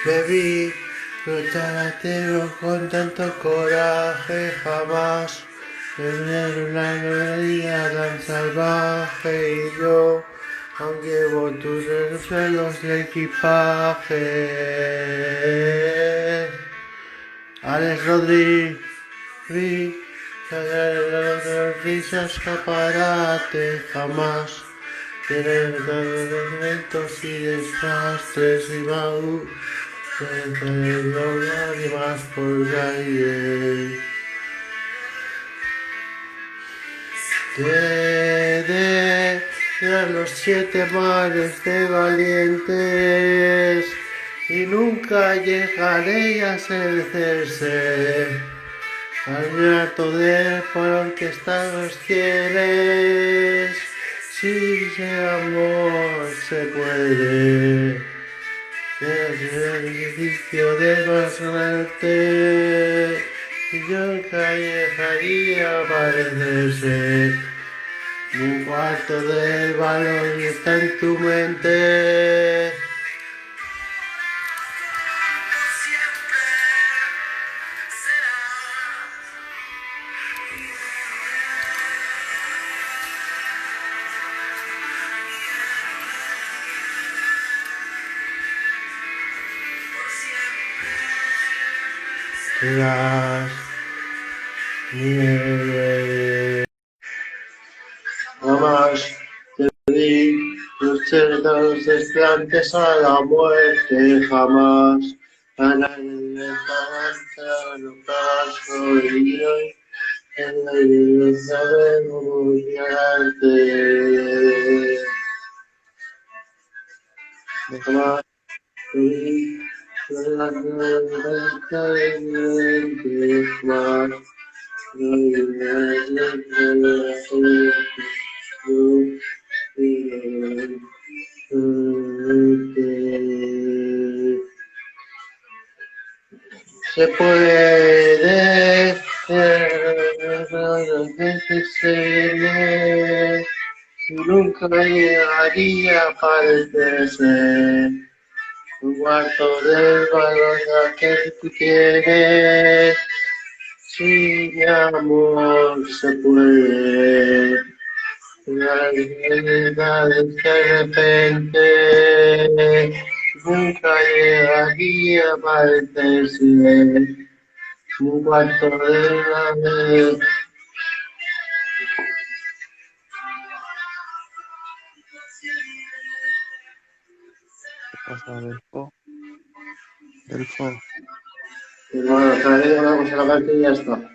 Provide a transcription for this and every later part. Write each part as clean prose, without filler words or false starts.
Me vi luchar a tiro con tanto coraje, jamás tener una melodía tan salvaje y yo aún llevo tus recuerdos de equipaje. Alex Rodríguez, risa escaparate, jamás tienen eventos y desastres y baúl. Lágrimas por calle. De los 7 mares de valientes y nunca llegaré a ser Cese. Al harto de por orquestar los quieres, si ese amor se puede. El edificio de Basurarte, y yo dejaría parecerse. Un cuarto del valor está en tu mente. Las nieves. Jamás te vi luchar desplantes a la muerte, jamás a nadie le levanta el paso y hoy en la iglesia debo odiarte. Jamás te vi luchar de más. Se puede y nunca llegaría a parecerse un cuarto del valor que tú tienes. Si mi amor se puede, la realidad es que de repente nunca llegaría a parecerse un cuarto de la vez. ¿Qué pasa, Delfo? Delfo, Y bueno, sale una cosa a la parte y ya está.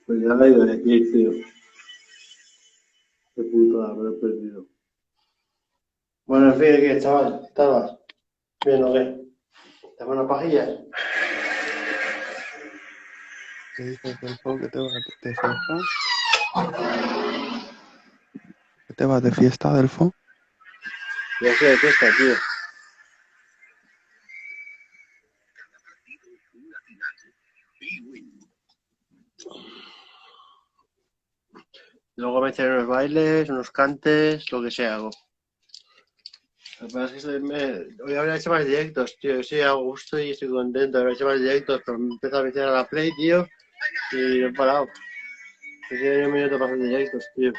Pues ya la he ido a decir, tío. Qué putada, me lo he perdido. Bueno, en fin, ¿qué, chaval? ¿Estabas bien o qué? ¿Te una pajilla? ¿qué dices, Delfo? ¿Que te vas de fiesta? ¿Que te vas de fiesta, Delfo? Ya sé de fiesta, tío. Luego me echaré unos bailes, unos cantes, lo que sea hago. Lo que pasa es que hoy habría hecho más directos, tío. Yo estoy a gusto y estoy contento. Habría hecho más directos, pero me empezó a meter a la Play, tío. Y no he parado. Pues ya un minuto para hacer directos, tío.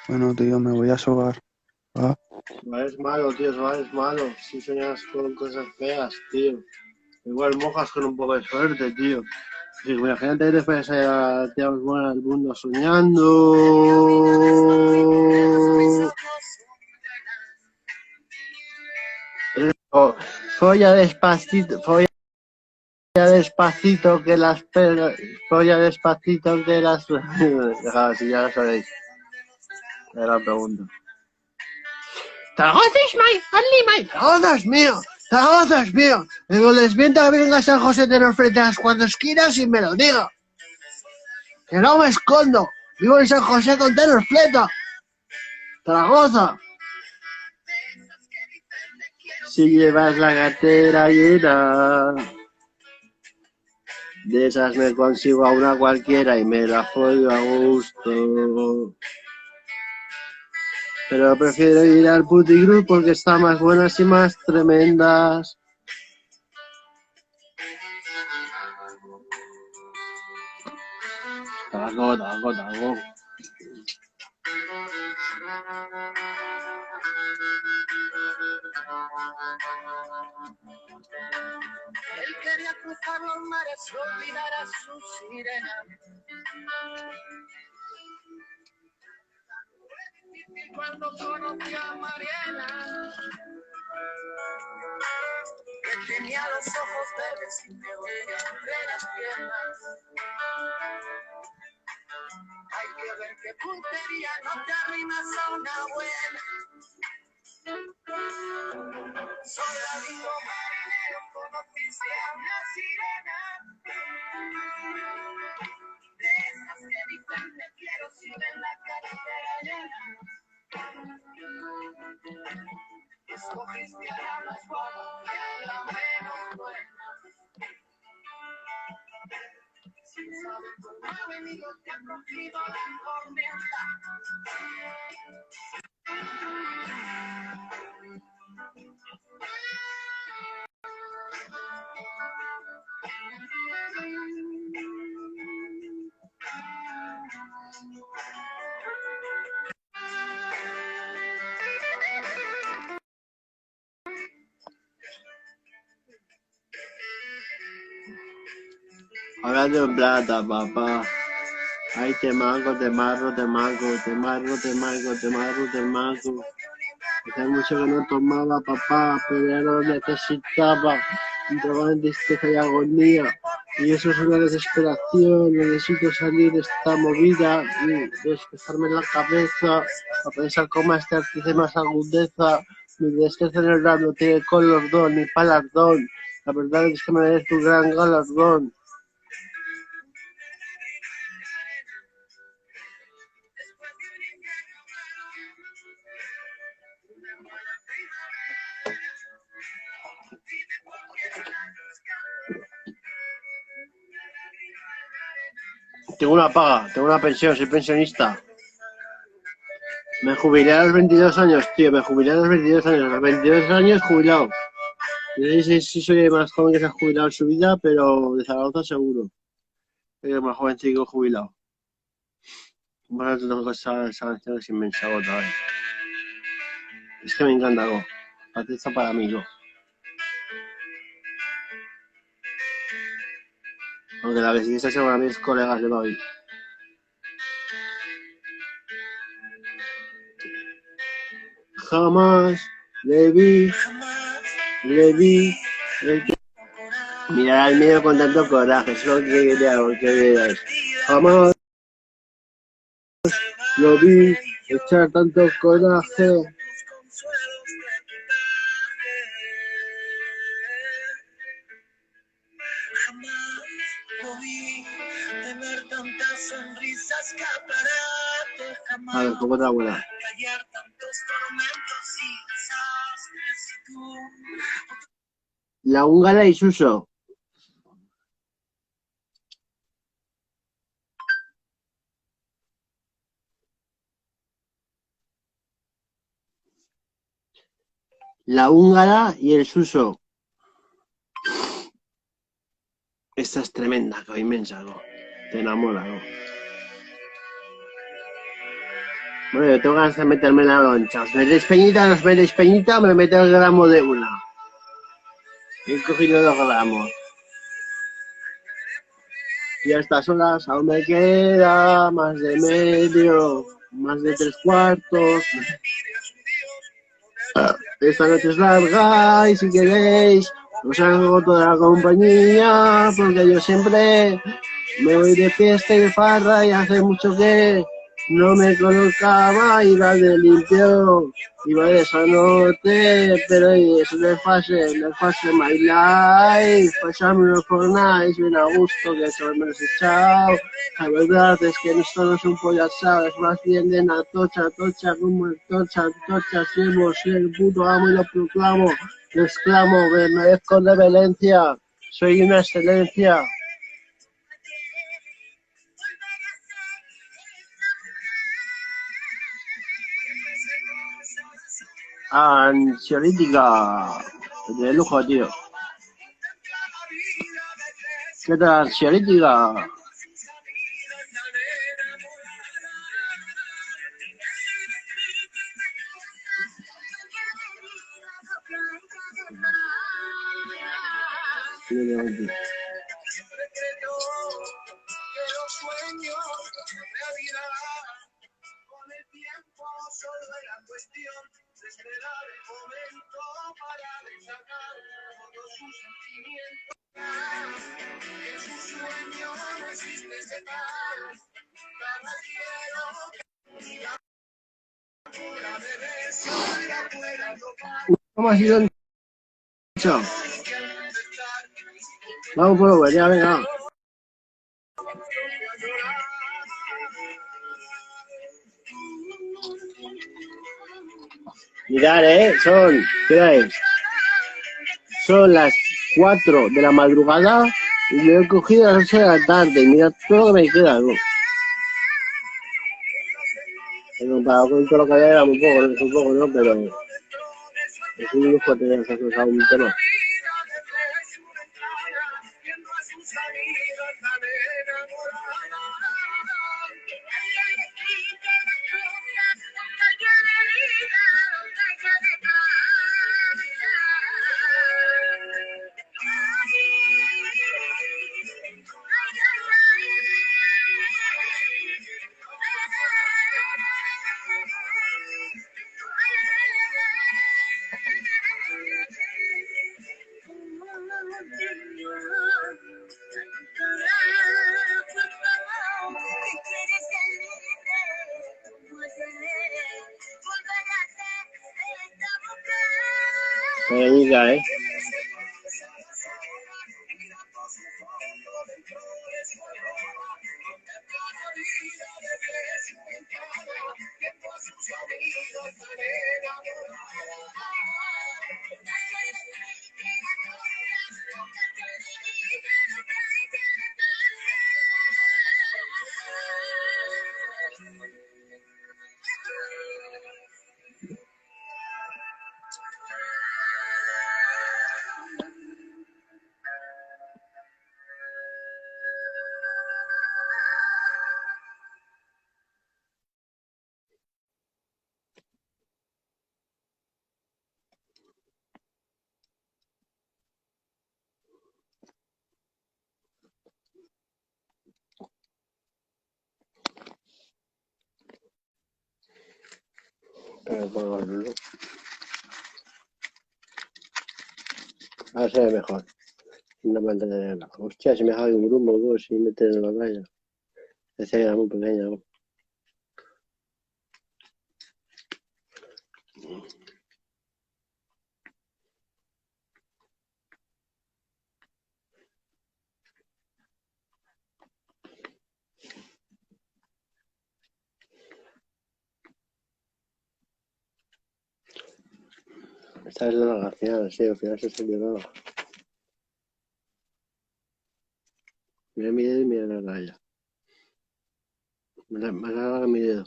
Bueno, tío, me voy a sobar. ¿Va? Vale, es malo, tío, es malo. Si sueñas con cosas feas, tío. Igual mojas con un poco de suerte, tío. Sí, imagínate que te fueras a ir a tías buenas del mundo soñando. Oh, folla despacito que las perras. Folla despacito que las. Dejad, si ya lo sabéis. Era la pregunta. This is my only my. ¡Oh, Dios mío! Zaragoza es mío. Digo, les miento que venga San José de los frente a las 4 esquinas y me lo diga. Que no me escondo. Vivo en San José con Tenos Fleta. Zaragoza. Si llevas la cartera llena, de esas me consigo a una cualquiera y me la follo a gusto. Pero prefiero ir al puticlub porque están más buenas y más tremendas. Taco, taco, taco. Él quería cruzar los mares, olvidar a su sirena. Y cuando conocí a Mariela, que tenía los ojos verdes y me dolía entre las piernas. Hay que ver qué puntería no te arrimas a una buena. Soldadito marinero, conociste a una sirena. De esas que dicen te quiero si ven la carretera llena. Escogiste a la más guapa y a la menos buena. Sin saber cómo ha venido, te ha cogido la tormenta. Hablando en plata, papá. Ay, te mango, te marro, te mango, te marro, te mango, te marro, te mango. Hace mucho que no tomaba, papá, pero ya no lo necesitaba. Entraba en tristeza y agonía. Y eso es una desesperación. Necesito salir de esta movida y despejarme la cabeza a pensar cómo este arte más agudeza. Mi destreza en el rap no tiene color ni palardón. La verdad es que merezco un gran galardón. Tengo una paga, tengo una pensión, soy pensionista. Me jubilé a los 22 años, tío, me jubilé a los 22 años. A los 22 años jubilado. No sé si soy el más joven que se ha jubilado en su vida, pero de Zaragoza seguro. Soy el más jovencito jubilado. Bueno, tengo esa canción es inmensa otra vez. Es que me encanta algo. Artista para mí, yo. Aunque la que sí está segura a mis colegas de hoy. Jamás le vi. Mirar al medio con tanto coraje, es lo que quería que veáis. Jamás lo vi echar tanto coraje. Jamás lo vi tener tantas sonrisas, escaparate. Jamás A ver, ¿cómo te buena? callar tantos tormentos y desastres. Y tú, La húngara y Suso. La húngara y el Suso. Esta es tremenda, inmensa, ¿no? Te enamora, ¿no? Bueno, yo tengo ganas de meterme en la loncha. ¿Os veréis peñita? Me meto el gramo de una. He cogido 2 gramos. Y a estas horas aún me queda más de medio, más de 3/4. Esta noche es larga y si queréis os hago toda la compañía, porque yo siempre me voy de fiesta y de farra y hace mucho que No me colocaba, iba de limpio, iba de sanote, pero eso de fase my life, pasámoslo por nice, bien a gusto, que eso me los he echado. La verdad es que esto no es un pollo asado, es más bien de una tocha, como el tocha, siempre soy el puto amo y lo proclamo, lo exclamo, me merezco de Valencia, soy una excelencia. Ansiolítica. De lujo, tío. ¿Qué tal, ansiolítica? ¿Cómo ha sido? Vamos por over, ya, venga. Mirad, ¿qué hora es? Son las 4 de la madrugada y me he cogido a las 8 de la tarde. Mirad todo lo que me queda, ¿no? Comparado con todo lo que había era muy poco, ¿no? Pero es un lujo tener acceso a un tema. Diga, a ser mejor. Una pantalla negra. Hostia, se me ha dejado un grumo, ¿no? Sin meter en la pantalla. Esa era muy pequeña, ¿no? Esta es la al final, sí, al final se salió nada. Mira mi dedo y mira la raya. Más larga que mi dedo.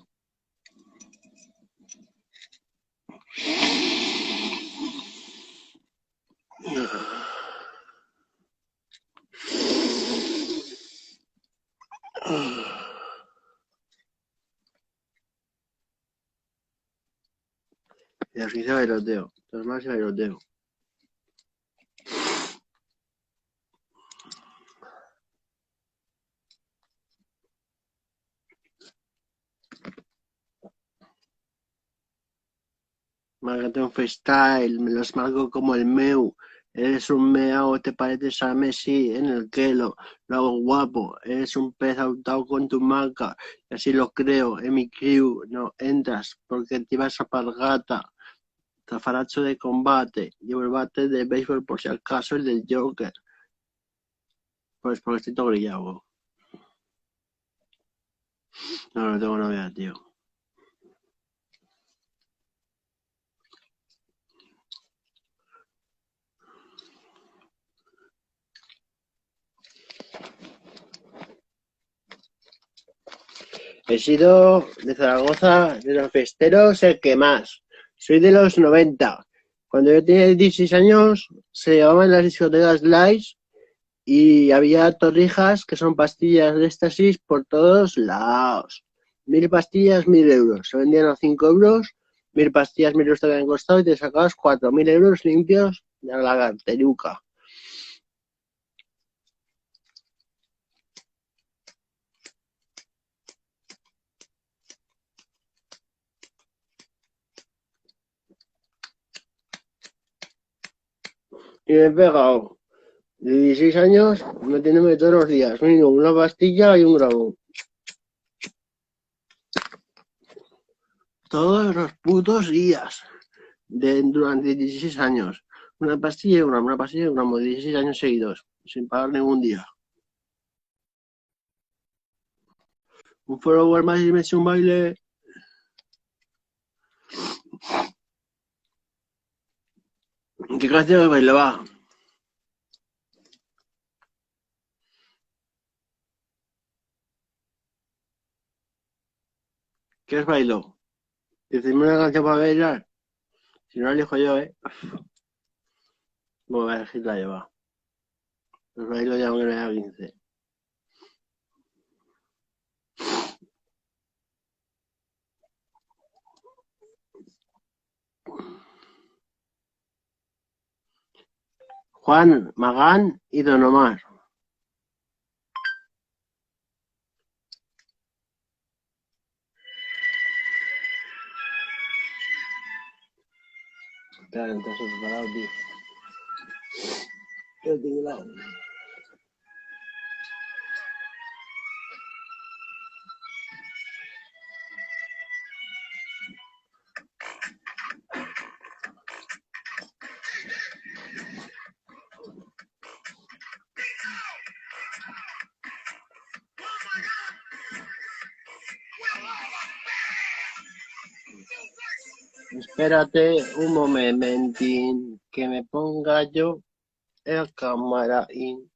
Y así se bailoteo. Normal se bailoteo. Márgate un freestyle, me los marco como el meu. Eres un meao, te pareces a Messi en el Kelo. Lo hago guapo. Eres un pez autado con tu marca. Y así lo creo. En mi crew no entras porque te ibas a Pargata. Zafaracho de combate. Llevo el bate de béisbol por si acaso el del Joker. Pues porque estoy todo grillado. No tengo novia, tío. He sido de Zaragoza, de los festeros, el que más. Soy de los 90. Cuando yo tenía 16 años, se llamaban las discotecas Lights y había torrijas, que son pastillas de éxtasis, por todos lados. 1000 pastillas, 1000 euros. Se vendían a 5 euros. 1000 pastillas, 1000 euros te habían costado y te sacabas 4000 euros limpios de la carteruca. Y me he pegado de 16 años metiéndome todos los días, mínimo una pastilla y un gramo. Todos los putos días. Durante 16 años. Una pastilla y un gramo, una pastilla y un gramo, 16 años seguidos, sin parar ningún día. Un follower más y me eché un baile. ¿Qué canción de baile va? ¿Qué os bailo? Decidme una canción para bailar. Si no la elijo yo, voy a elegir la lleva. Os bailo ya aunque no haya 15. Juan, Magán y Don Omar. Claro, entonces preparado, tío. Qué tinglao. Espérate un momentín que me ponga yo el camarín.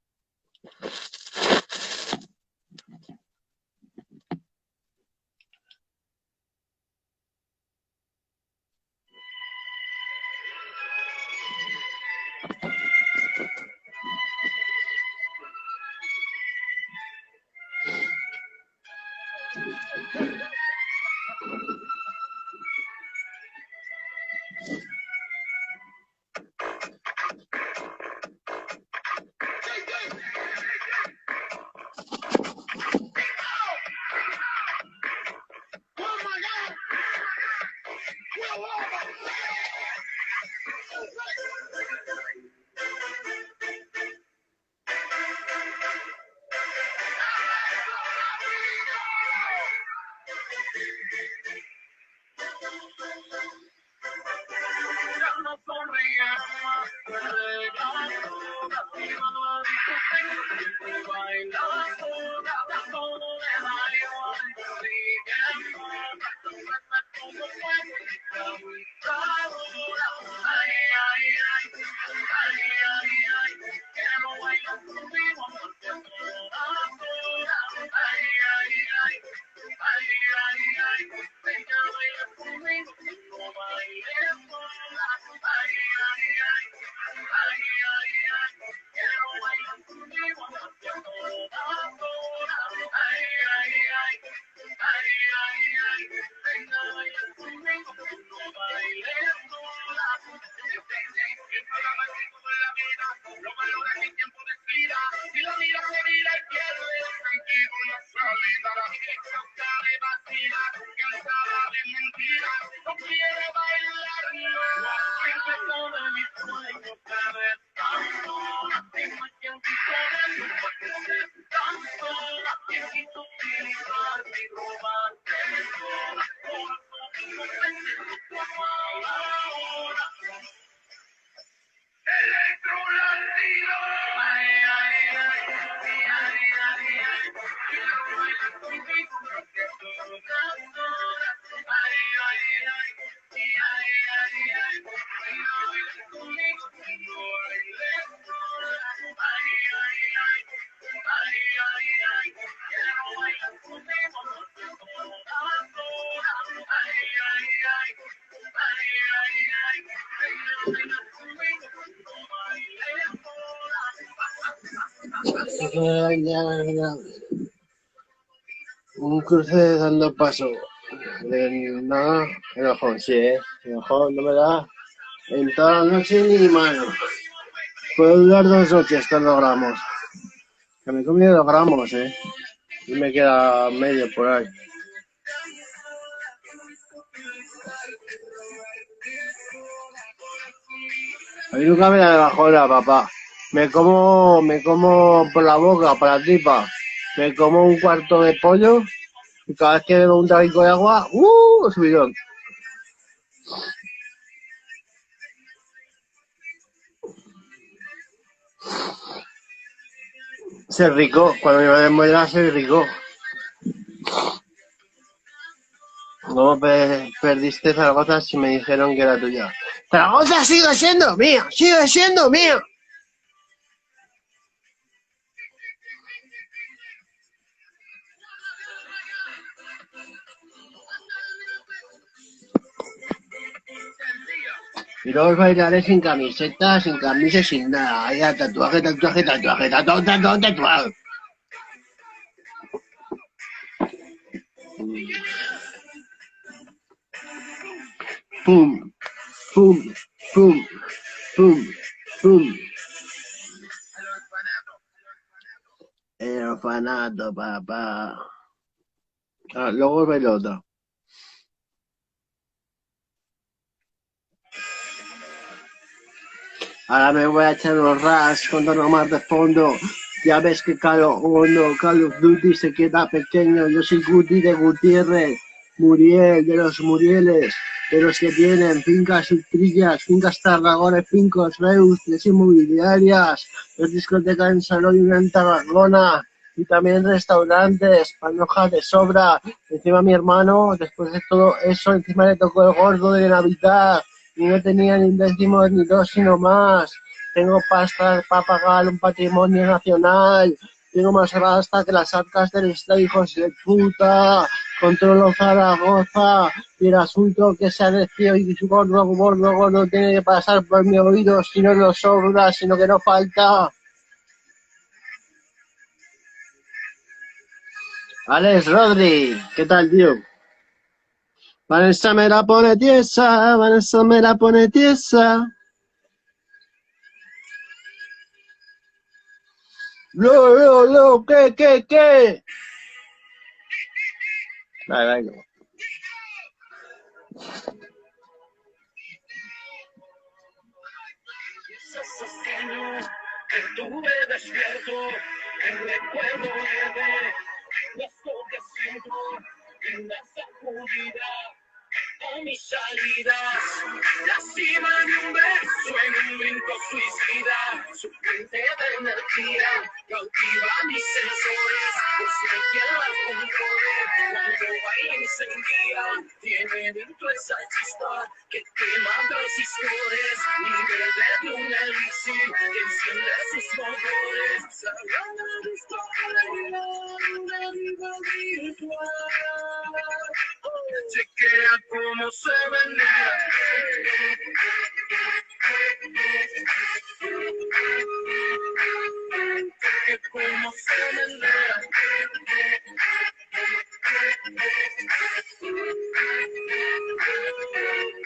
Un cruce dando paso. Nada, enojón, sí, enojón no me da en toda la noche ni mano. Puedo durar 2 noches con los gramos. Que me he comido 2 gramos, y me queda medio por ahí. A mí nunca me da de bajona, papá. Me como por la boca, por la tripa. Me como un cuarto de pollo y cada vez que bebo un traguito de agua, subidón. Ser rico, cuando me desmuela, ser rico. ¿Cómo perdiste Zaragoza si me dijeron que era tuya? ¡Zaragoza sigue siendo mía! ¡Sigue siendo mía! Y luego bailaré sin camiseta, sin camisa, sin nada. Ya, tatuaje. Pum, pum, pum, pum, pum. El orfanato, papá. Luego bailo otra. Ahora me voy a echar los ras con tono más de fondo. Ya ves que Call of Duty se queda pequeño. Yo soy Guti de Gutiérrez, Muriel de los Murieles, de los que tienen fincas y trillas, fincas Tarragona, fincos Reus, tres inmobiliarias, dos discotecas en Salón y una en Tarragona, y también restaurantes, panojas de sobra. Encima mi hermano, después de todo eso, encima le tocó el gordo de Navidad. Y no tenía ni 1 ni 2, sino más. Tengo pasta para pagar un patrimonio nacional. Tengo más pasta que las arcas del Estado, hijos de puta. Controlo Zaragoza. Y el asunto que se ha decidido y su gordo tiene que pasar por mi oído, si no lo sobra, sino que no falta. Alex Rodri, ¿qué tal, tío? Vanessa me la pone tiesa, Vanessa me la pone tiesa. ¿Qué? Vale. Que tuve despierto, el recuerdo leve, esto que siento en la sacudida a mis salidas, la cima de un beso en un brinco suicida, su fuente de energía cautiva mis sensores, pues me quiero al control, cuando baila encendida, tiene dentro esa chispa que quema transistores, libre de un elixir que enciende sus motores, sagrada discordia, una vida virtual. Chequea cómo se menea. Chequea cómo se menea.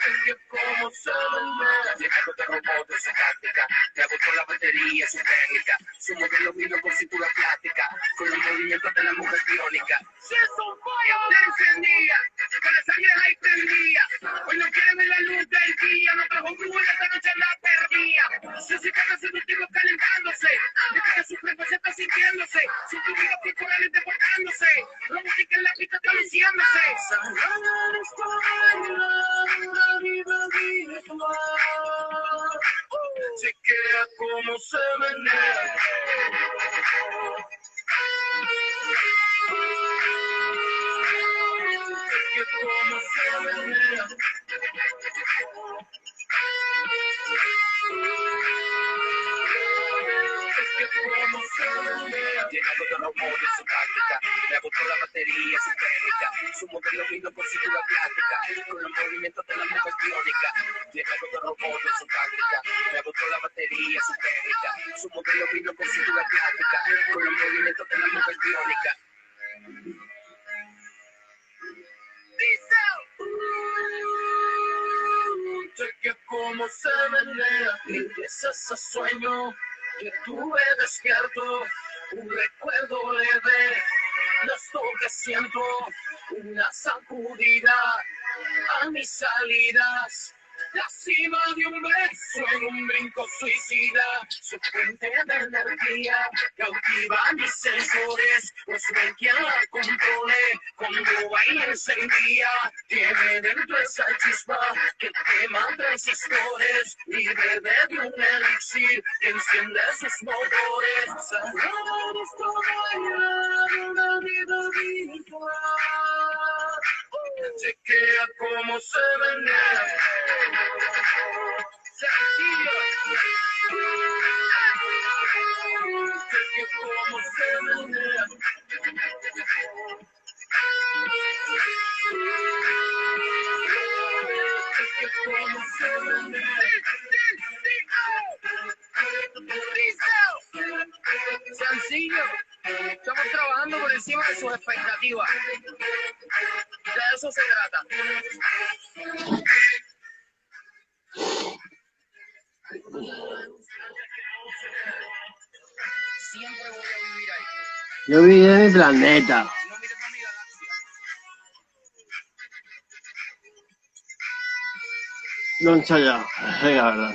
Chequea cómo se menea. Llegando de robot de su táctica. Te agotó la batería, su técnica. Su modelo vino con cintura plástica. Con los movimientos de la mujer biónica. Si es un pollo, la encendía. Con esa vieja y prendía. Hoy no quiere ver la luz del día. No trajo fútbol, esta noche la perdía. Su sistema seductivo calentándose. Desde que su frecuencia está sintiéndose. Su tubido corporal deportándose. Robótica en la pista está luciéndose. Sagrada discordia, una vida virtual. Chequea cómo se menea. Chequea cómo se menea. Llegando de robot de su táctica, le agotó la batería, su técnica, su modelo vino por cintura plástica, con los movimientos de la mujer biónica. Llegando de robot de su táctica, le agotó la batería, su técnica, su modelo vino por cintura plástica, con los irónica. Dice, sé que como se menea, limpieza ese sueño que tuve despierto, un recuerdo leve, no es lo que siento, una sacudida a mis salidas. La cima de un beso en un brinco suicida, su fuente de energía cautiva mis sensores, pues ven quien la controle, cuando baila encendía, tiene dentro esa chispa que quema transistores, libre de un elixir que enciende sus motores. Saber esto bailar una vida virtual, chequea cómo se menea. Sencillo. Chequea cómo se menea. Chequea cómo se menea. Sencillo. Estamos trabajando por encima de sus expectativas. De eso se trata. Siempre voy a vivir ahí. Yo viviré mi planeta. No mires a mi galaxia. No ensaya. Venga, verdad.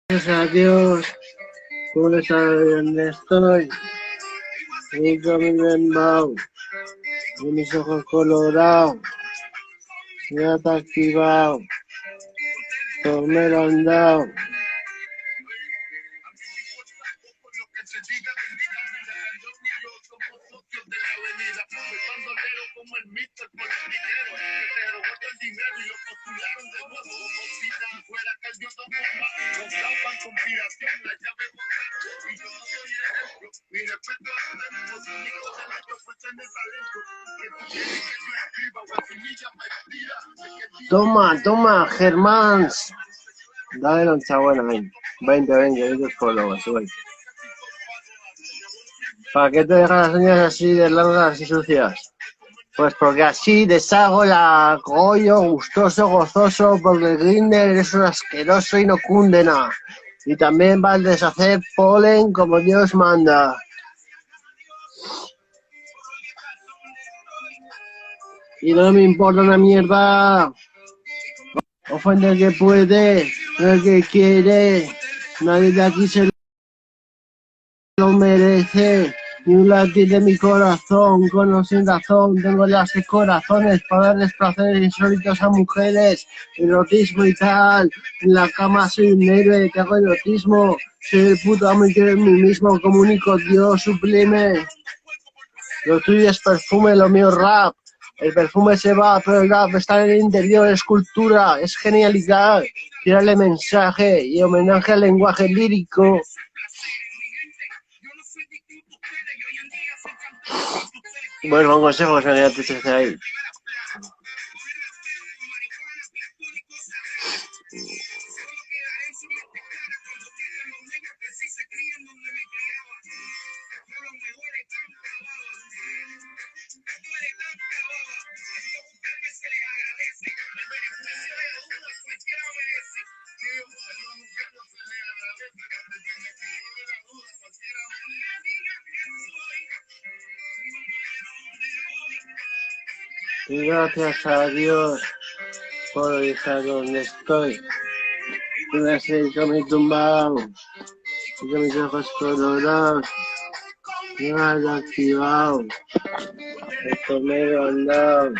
Gracias a Dios por estar donde estoy. Y con mi membao y mis ojos colorados. Ya está activado. Todo me lo han dado. Toma, toma, Germán. Dale loncha buena ahí. 20 followers, güey. ¿Para qué te dejas las uñas así de largas y sucias? Pues porque así deshago el cogollo gustoso, gozoso, porque el Grindr es un asqueroso y no cunde nada. Y también va a deshacer polen como Dios manda. Y no me importa una mierda. Ofende el que puede, no el que quiere. Nadie de aquí se lo merece. Ni un latir de mi corazón, con o sin razón. Tengo las 6 corazones para darles placeres insólitos a mujeres. Erotismo y tal. En la cama soy un héroe que hago erotismo. Soy el puto amo y quiero en mí mismo. Como único Dios sublime. Lo tuyo es perfume, lo mío rap. El perfume se va, pero el rap está en el interior, es cultura, es genialidad. Tírale mensaje y homenaje al lenguaje lírico. Bueno, un consejo que ya te hice ahí. Y gracias a Dios por dejar donde estoy. Una serie con mi tumbao, y con mis ojos colorados, y nada activado. Esto me lo han dado.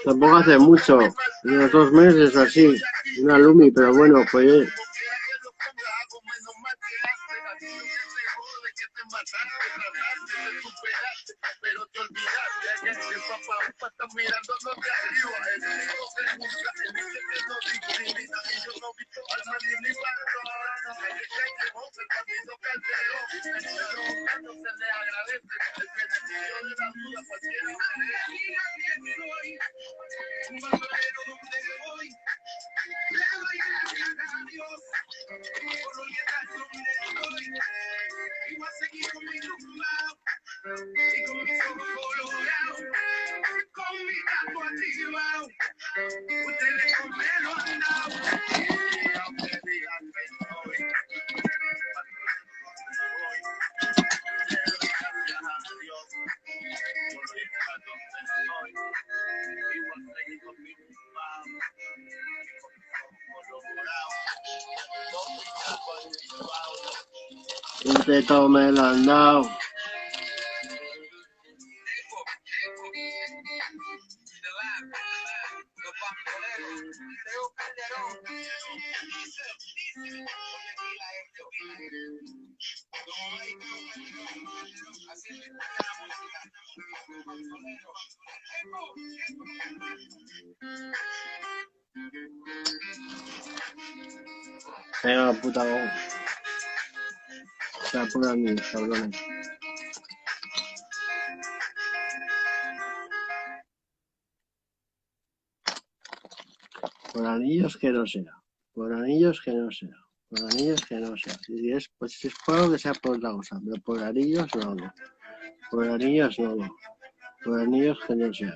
Tampoco hace mucho, unos 2 meses o así, una Lumi, pero bueno, pues entre todo me lo han dado. Venga, puta voz. Se apuran mis cabrones. Por anillos que no sea. Por anillos que no sea. Por anillos que no sea. Si es, pues si es por lo que sea por otra cosa. Pero por anillos no. Por anillos no. Por anillos que no sea.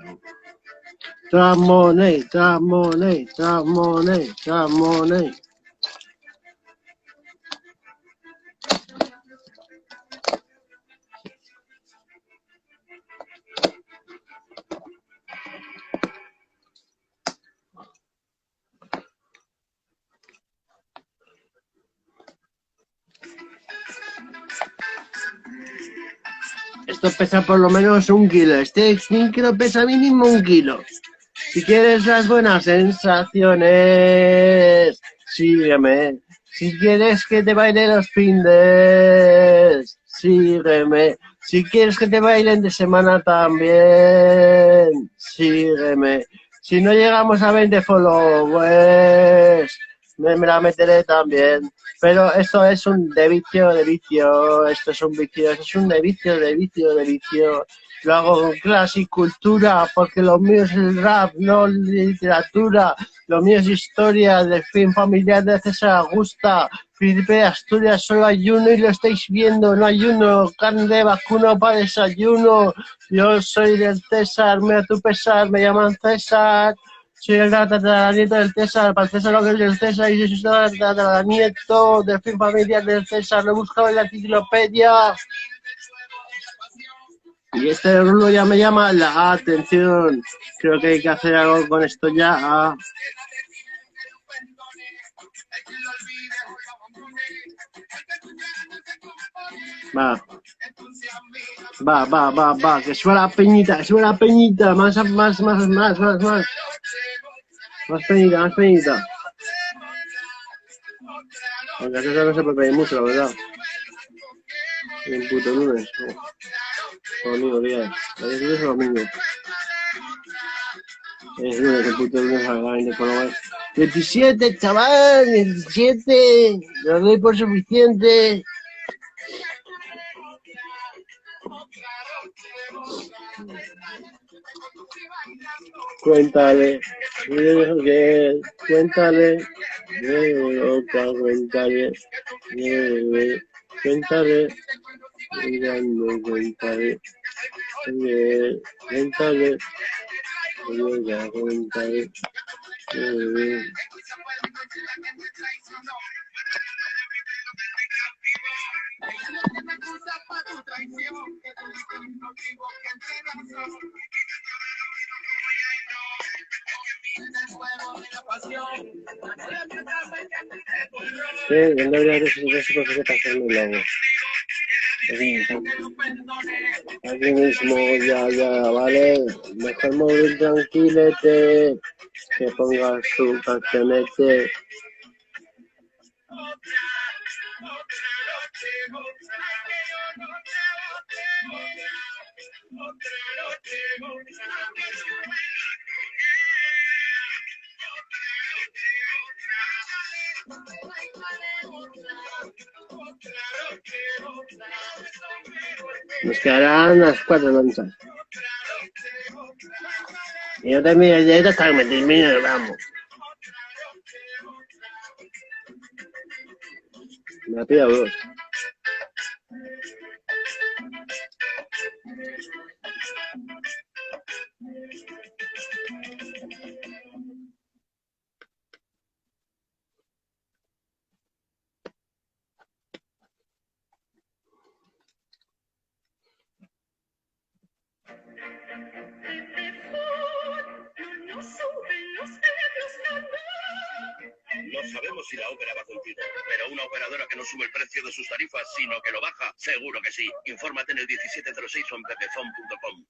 Tramoney, tramoney, tramoney, tramoney. Esto pesa por lo menos 1 kilo. Este micro pesa mínimo 1 kilo. Si quieres las buenas sensaciones, sígueme. Si quieres que te baile los findes, sígueme. Si quieres que te bailen de semana también, sígueme. Si no llegamos a 20 followers, me la meteré también. Pero esto es un de vicio, esto es un vicio, esto es un de vicio. Lo hago con clase y cultura, porque lo mío es el rap, no literatura. Lo mío es historia del fin familiar de César Augusta. Príncipe de Asturias, solo hay uno y lo estáis viendo, no hay uno. Carne de vacuno para desayuno. Yo soy del César, me a tu pesar, me llaman César. Soy el tataranieto del César, para el César lo que es del César, y yo soy el tataranieto del fin familiar del César, lo he buscado en la enciclopedia. Y este rulo ya me llama la atención. Creo que hay que hacer algo con esto ya. Va, que suena la peñita, más. Más peñita. Aunque eso no se puede pedir mucho, la verdad. Y un puto lunes. Domingo, día. El lunes o domingo. Es lunes, el puto lunes, a ver, 27, chaval, 27. Lo doy por suficiente. Cuéntale, cuéntale, loca, cuéntale, cuéntale, Voy a contar. Sí, no debería necesitar su profesor para hacerme un logo. Aquí mismo, ya, vale. Mejor móvil tranquilete. Que ponga su cancionete. Nos quedarán las 4 lonchas. Y yo termino el directo hasta que me termine el ramo. Me la pido dos. No sabemos si la ópera va contigo, pero una operadora que no sube el precio de sus tarifas, sino que lo baja, seguro que sí. Infórmate en el 1706 o en pepefon.com.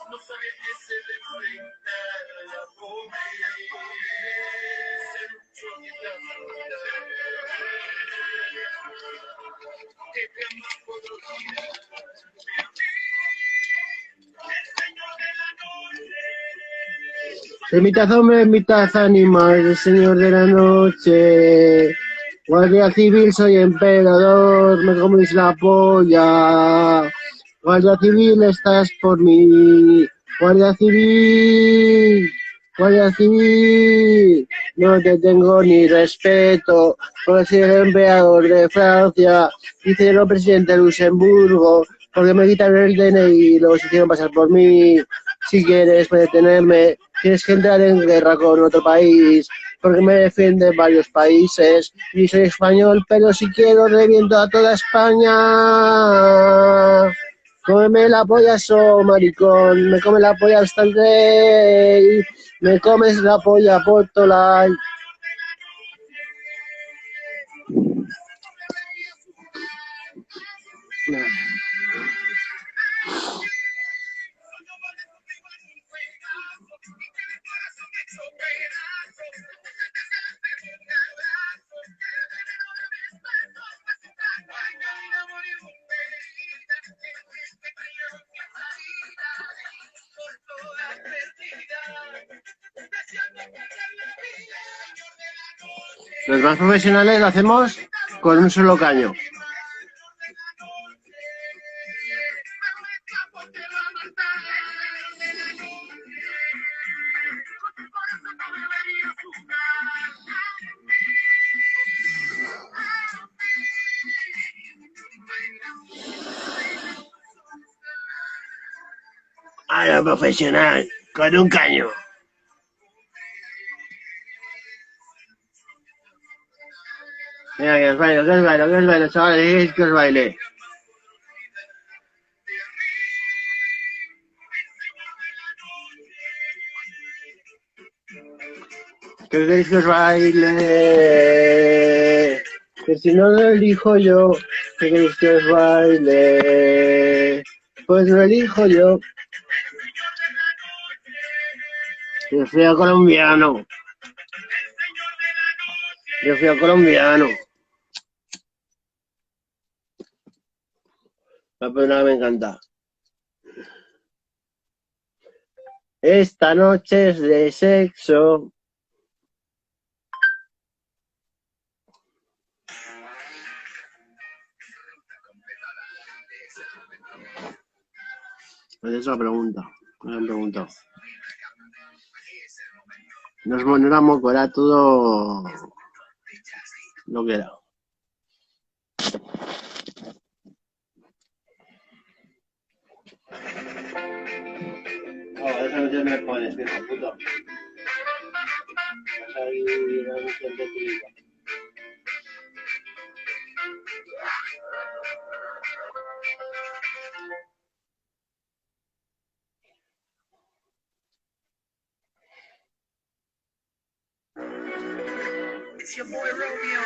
No sabía que se le enfrenta la pobreza. De mitad hombre, mitad animal, el señor de la noche. Guardia civil, soy emperador, me coméis la polla. Guardia civil, estás por mí. Guardia civil, guardia civil. No te tengo ni respeto, porque soy el emperador de Francia. Hicieron presidente de Luxemburgo, porque me quitaron el DNI y luego se hicieron pasar por mí. Si quieres detenerme, tienes que entrar en guerra con otro país, porque me defienden varios países y soy español, pero si quiero reviento a toda España. Cómeme la polla, maricón, me come la polla hasta el rey, me comes la polla, Portolay. Los más profesionales lo hacemos con un solo caño. A lo profesional, con un caño. Mira, que os bailo, chavales, que os baile. ¿Qué queréis que os baile? Que si no lo elijo yo, ¿qué queréis que os baile? Pues lo elijo yo. Yo fui a colombiano. La pena me encanta. Esta noche es de sexo. Pues esa pregunta. Me han preguntado. No era moco, era todo lo que era. No, eso no te me pones, hijo puto. Vas a ir a un centro de turismo. It's your boy Romeo.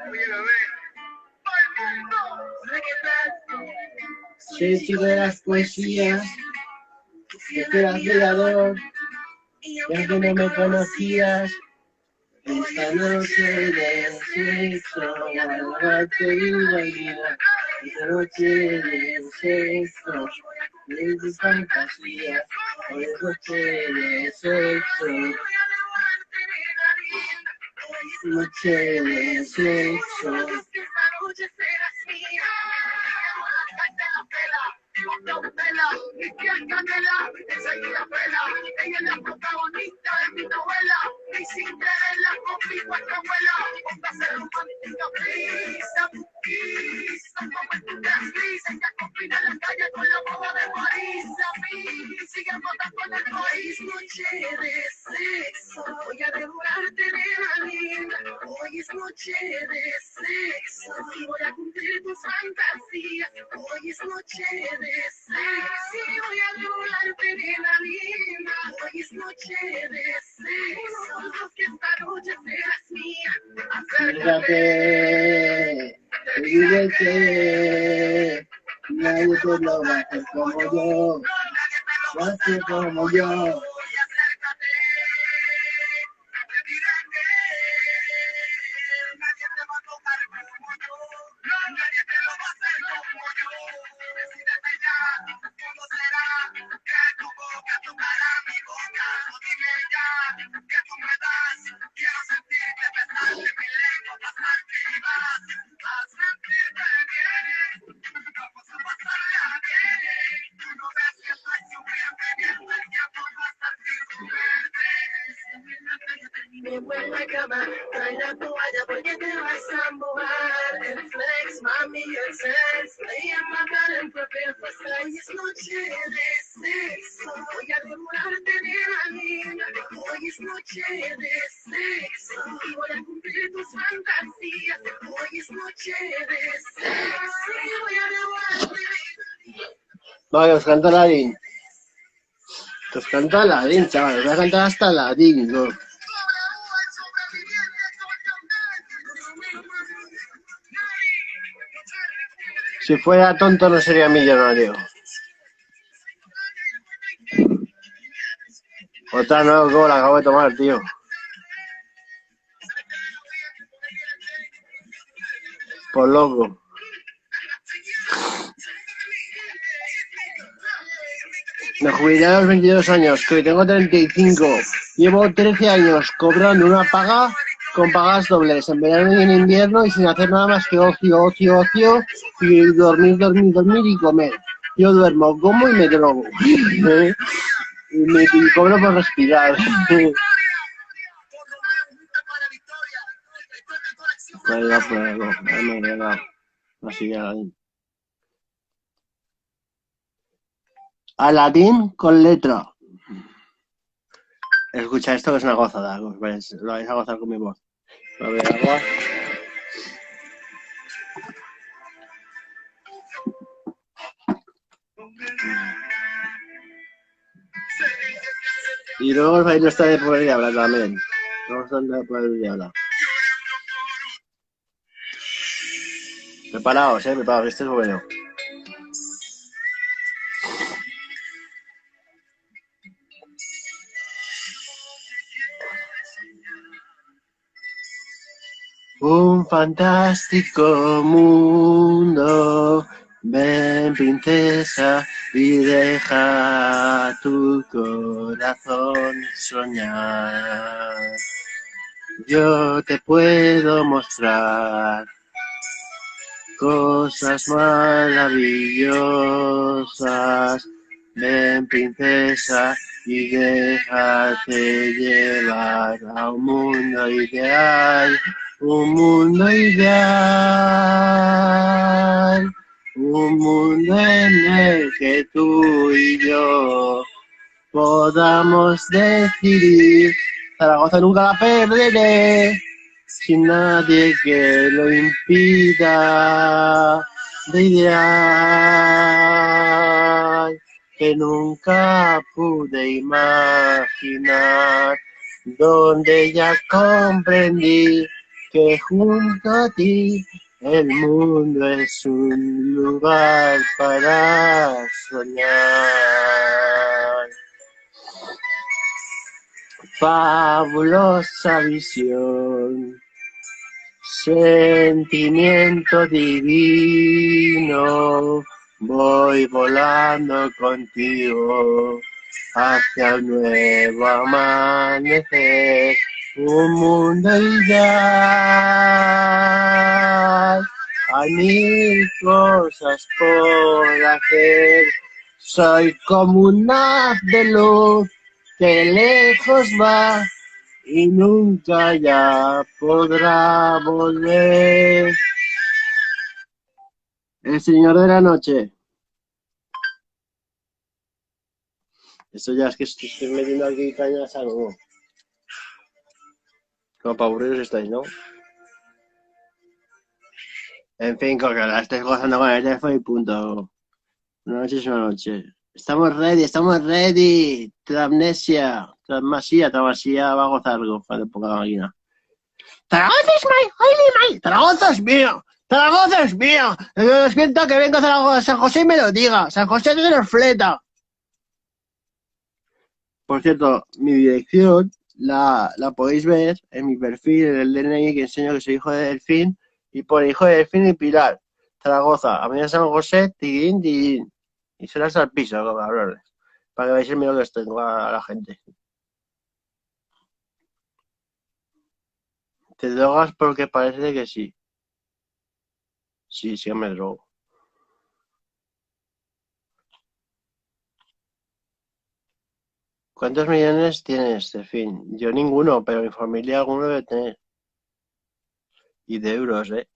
Oye, bebé. Soy el chico de las poesías, que tú eras mirador, y aunque no me conocías, esta noche de sexo, guardarte viva vida, esta noche de sexo, de tus fantasías, hoy es noche de sexo, noche de sexo. Ella es la protagonista de mi novela. Y sin creerla conmigo esta abuela. Ponte a ser romántica, please. Como en tu desliz. Ella combina la calle con la boda de París. A mí sigue votando con el país. Noche de sexo. Voy a devorarte, nena linda. Hoy es noche de sexo. Y voy a cumplir tus fantasías. Hoy es noche de sexo. Y voy a devorarte, nena linda. Hoy es noche de sexo. Que esta noche serás mía. Acércate, diviértete, nadie te lo va a hacer como yo, va a ser como yo. Me vuelvo a cama, trae la toalla porque te vas a mojar. El flex, mami, el sex, play en my bed and prepare for sex. Hoy es noche de sexo, voy a devorarte, nena linda. Hoy es noche de sexo, y voy a cumplir tus fantasías. Hoy es noche de sexo, y voy a devorarte. Vale, os canta Aladín. Os canta Aladín, chaval. Os voy a cantar hasta Aladín, ¿no? Si fuera tonto no sería millonario. Otra no, como la acabo de tomar, tío. Por loco. Me jubilé a los 22 años, que hoy tengo 35. Llevo 13 años cobrando una paga con pagas dobles en verano y en invierno y sin hacer nada más que ocio y dormir y comer. Yo duermo, como y me drogo. Y cobro por respirar. Así Aladín. Aladín con letra. Escucha esto que es una gozada. Lo vais a gozar con mi voz. A ver, agua. Y luego os vais a estar de poder hablar también. No están de poder hablar. Preparaos, preparaos, este es bueno. Un fantástico mundo, ven princesa y deja tu corazón soñar. Yo te puedo mostrar cosas maravillosas Ven, princesa, y déjate llevar a un mundo ideal, un mundo ideal, un mundo en el que tú y yo podamos decidir. Zaragoza nunca la perderé, sin nadie que lo impida, de ideal que nunca pude imaginar, donde ya comprendí que junto a ti el mundo es un lugar para soñar. Fabulosa visión, sentimiento divino, voy volando contigo hacia un nuevo amanecer, un mundo ideal. Hay mil cosas por hacer, soy como un haz de luz que lejos va y nunca ya podrá volver. El Señor de la Noche. Eso ya es que estoy metiendo aquí cañas algo. Como para aburriros estáis, ¿no? En fin, que la estáis gozando con el teléfono y punto. Una noche es una noche. Estamos ready. Tramnesia, Trasmasía va a gozar algo cuando ponga la máquina. ¡Zaragoza es mío! ¡Zaragoza es mío! ¡Zaragoza es mío! Me siento que venga a Zaragoza, San José y me lo diga. San José que nos fleta. Por cierto, mi dirección la podéis ver en mi perfil, en el DNI, que enseño que soy hijo de Delfín, y por hijo de Delfín y Pilar, Zaragoza, Avenida San José, tiguín, tiguín. Y será hasta el piso, cabrones, para que veáis el miedo que les tengo a la gente. ¿Te drogas? Porque parece que sí. Sí, sí que me drogo. ¿Cuántos millones tienes, Delfín? Yo ninguno, pero mi familia alguno debe tener. Y de euros, ¿eh?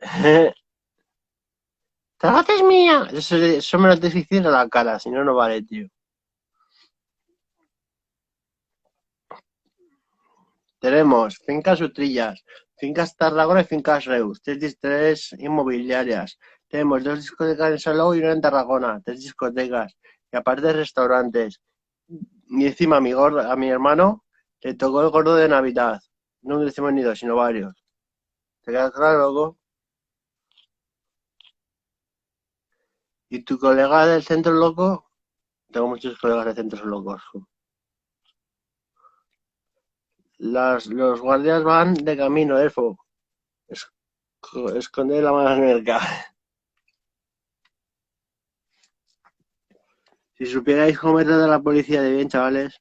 ¡Zaragoza es mía! Eso me lo tienes que decir a la cara, si no, no vale, tío. Tenemos fincas Utrillas, fincas Tarragona y fincas Reus, tres inmobiliarias. Tenemos 2 discotecas en Salou y una en Tarragona, 3 discotecas. Y aparte restaurantes. Y encima a mi hermano le tocó el gordo de Navidad. No decimos ni 2, sino varios. ¿Te queda claro, loco? ¿Y tu colega del centro loco? Tengo muchos colegas del centro locos. Los guardias van de camino, Elfo. Esconde la mano en el Si supierais cómo me trata la policía de bien, chavales,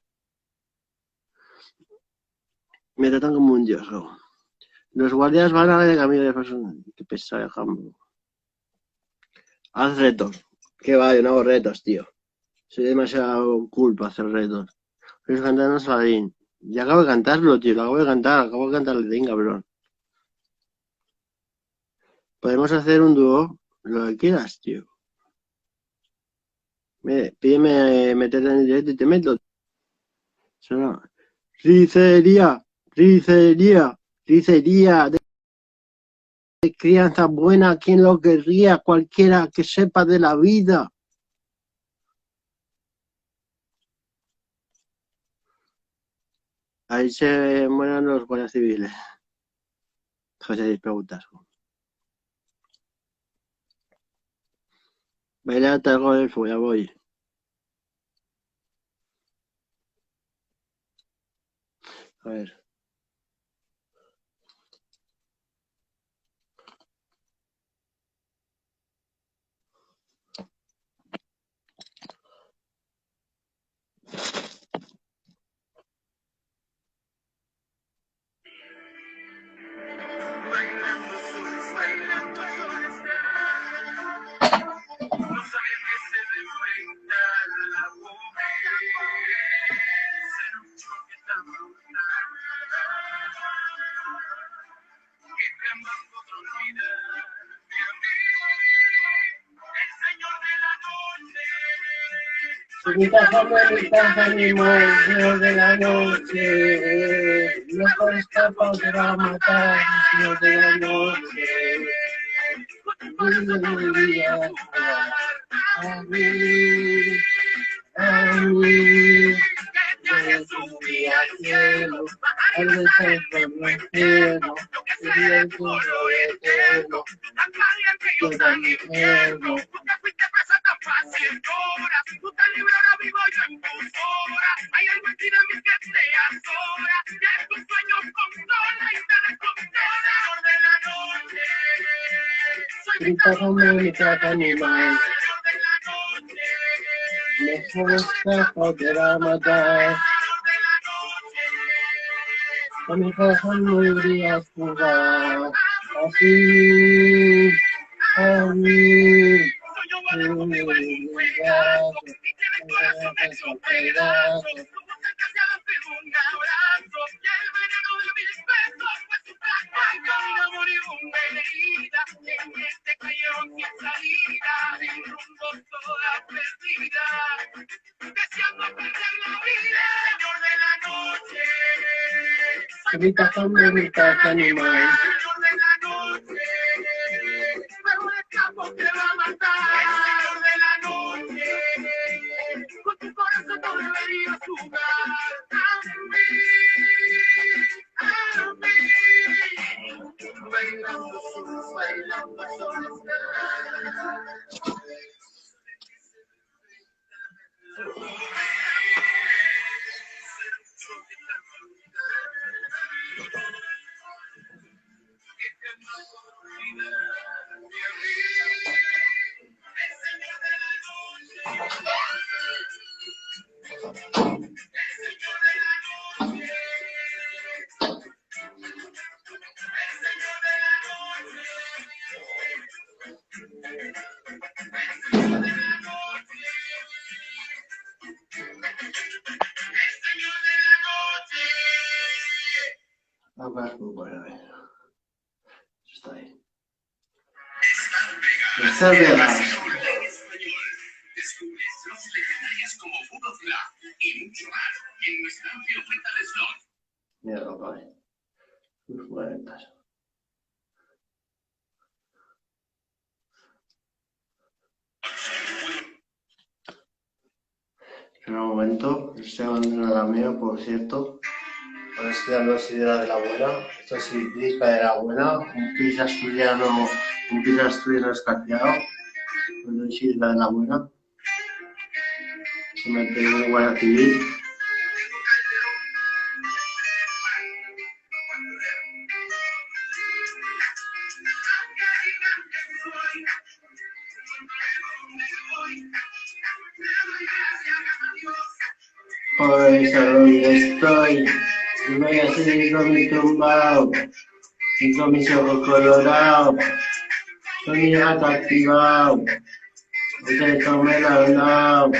me tratan como un dios. ¿No? Los guardias van a ver de camino de persona. Qué pesado, jambo. Haz retos. Que va, yo no hago retos, tío. Soy demasiado cool para hacer retos. Estoy cantando Saladín. Ya acabo de cantarlo, tío. Lo acabo de cantar el Ding, cabrón. Podemos hacer un dúo, lo que quieras, tío. Pídeme meterte en el directo y te meto. Suena. Ricería, ricería, ricería de crianza buena, ¿quién lo querría? Cualquiera que sepa de la vida. Ahí se mueren los guardias civiles. José, preguntas. Bailar algo del fuego, ya voy. A ver. Mitad hombre, mitad animal, Señor de la noche. No por escapar te va a matar, Señor de la noche. A mí, a mí. Que subí al cielo, al desierto eterno, y el cielo eterno, yo también quiero. Tú te fuiste presa tan fácil, llora. Tú estás libre, ahora vivo yo en tus horas. Hay algo en ti de mí que te azora. Que tus sueños controla y te descontrola. Señor de la noche. Soy Mitad hombre, mitad animal, Señor de la noche. mejor escapar te va a matar. A mi corazón no irías jugar, así, a mí. Yo voy a conmigo en un pedazo y tiene el corazón hecho pedazos. Como se casi pegó un abrazo y el veneno de mis besos fue su fracaso. Una moribunda herida en este callejón sin salida, en rumbo toda perdida, deseando perder la vida, señor de la noche. Mitad hombre, mitad animal, Señor de la noche, pero un escapo te va a matar. Señor de la noche, con tu corazón no deberías jugar. A mí, bailando solo, bailando solo. muy bueno, está ahí. Estar Vegas. Descubre slots legendarias como Food of Love y mucho más en nuestra amplia oferta de slots. Mira lo que hay. Uf, buenas. En un momento, estoy abandonando la mía, por cierto. Ahora estoy dando sidra de la buena. Esto es sidra de la buena. Un pis asturiano escaseado. Pues doy sidra de la buena. Se me pegó un guardia civil. Pues a donde estoy, y voy a seguir con mi tumbao, y con mis ojos colorados, con mi gato activado, porque esto me lo han dado.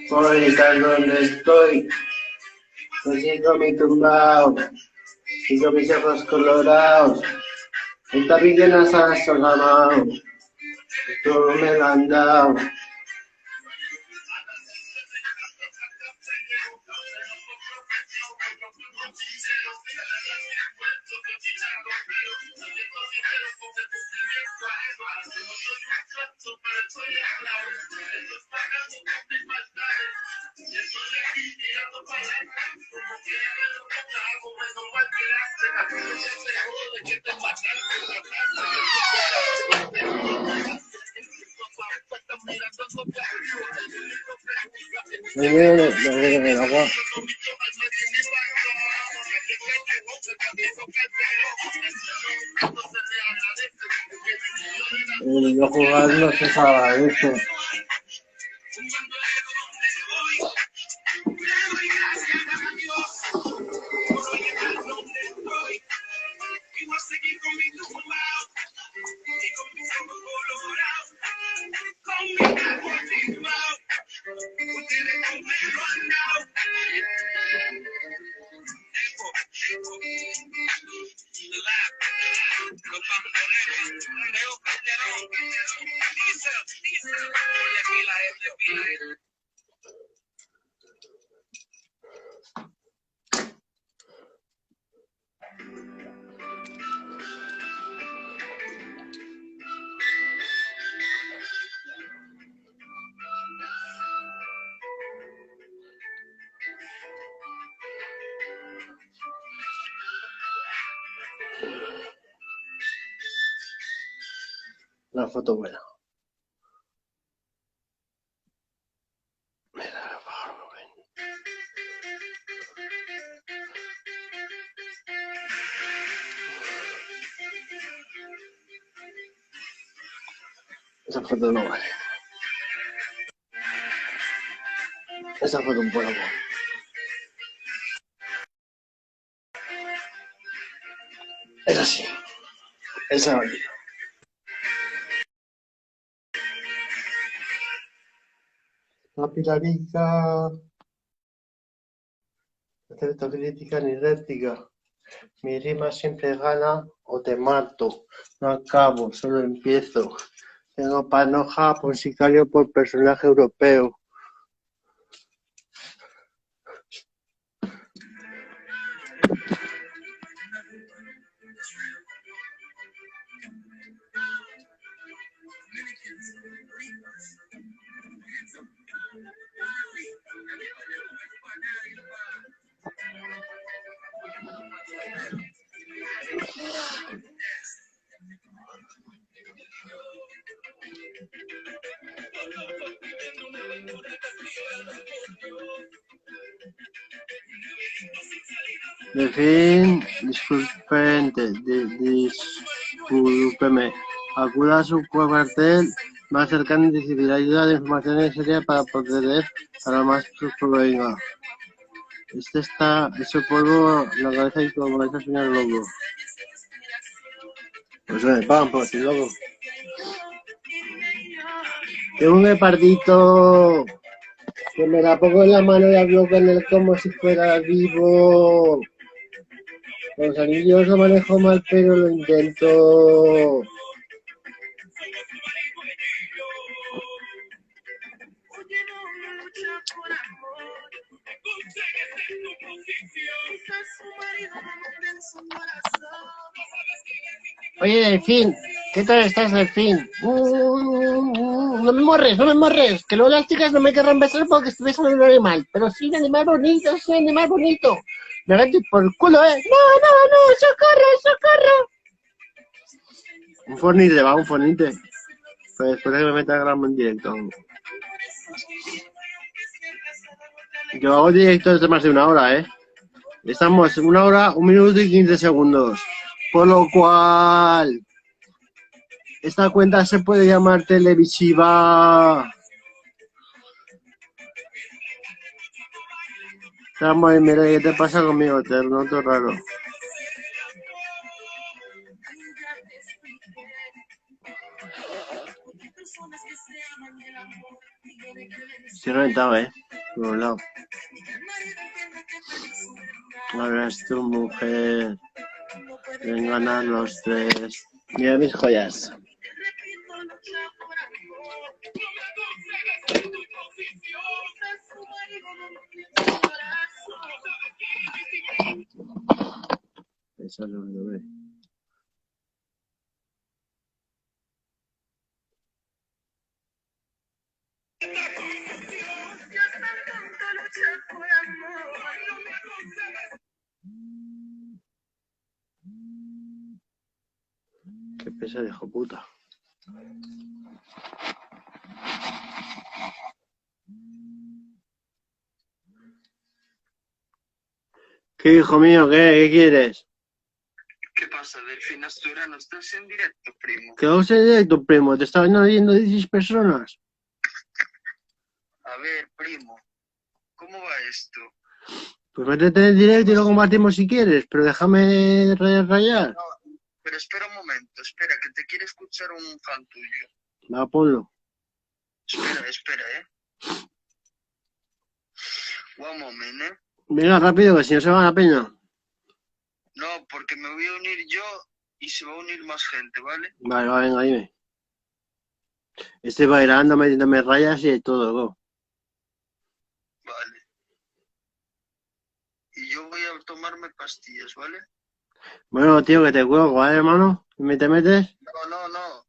Por estar donde estoy, me siento mi tumbao, y con mis ojos colorados, el tapiz de las alas solamao, todo me lo han dado. Yo jugar no se sabe eso. Una foto buena. Mira, pájaro, ven. Esa foto no vale. Esa foto un poco. Esa sí. Esa vale. La pilarica. Hacer autocrítica ni réplica. Mi rima siempre gana o te mato. No acabo, solo empiezo. Tengo panoja por sicario por personaje europeo. De fin, discúlpeme. Acuda a su cuartel más cercano y recibirá ayuda de información necesaria para proceder a lo más provenga. Ese polvo, la cabeza y como ese señor loco. Pues me pagan por ti, loco. Tengo un repartito que me la pongo en la mano y hablo con él como si fuera vivo. Los anillos lo manejo mal, pero lo intento. Oye, Delfín, ¿qué tal estás, Delfín? No me morres, que luego las chicas no me querrán besar porque estoy besando un animal, pero sí un animal bonito, es un animal bonito. Me gato por el culo, ¿eh? No, socorro. Un fornite, va, un fornite. Pues después de que me meta gramo en directo. Yo hago directos de más de una hora, ¿eh? Estamos 1 hora, 1 minuto y 15 segundos. Por lo cual, esta cuenta se puede llamar televisiva. Samuel, mira, ¿qué te pasa conmigo? Te noto raro. Estoy reventado, por un lado. Ahora es tu mujer. Vengan a los tres. Mira mis joyas. Esa es lo que ve. Qué pesa de hijo puta. ¿Qué, hijo mío? ¿Qué quieres? ¿Qué pasa, Delfín Asturano? ¿Estás en directo, primo? ¿Qué vamos en directo, primo? Te estaban oyendo 16 personas. A ver, primo, ¿cómo va esto? Pues métete en directo y lo compartimos si quieres, pero déjame rayar. No, pero espera un momento, espera, que te quiere escuchar un fan tuyo. Va, ponlo. Espera, One moment, Venga, rápido, que si no se va la peña. No, porque me voy a unir yo y se va a unir más gente, ¿vale? Vale, va, venga, dime. Estoy bailando, metiéndome rayas y de todo, go. Vale. Y yo voy a tomarme pastillas, ¿vale? Bueno, tío, que te cuelgo, ¿vale, hermano? ¿Me te metes? No.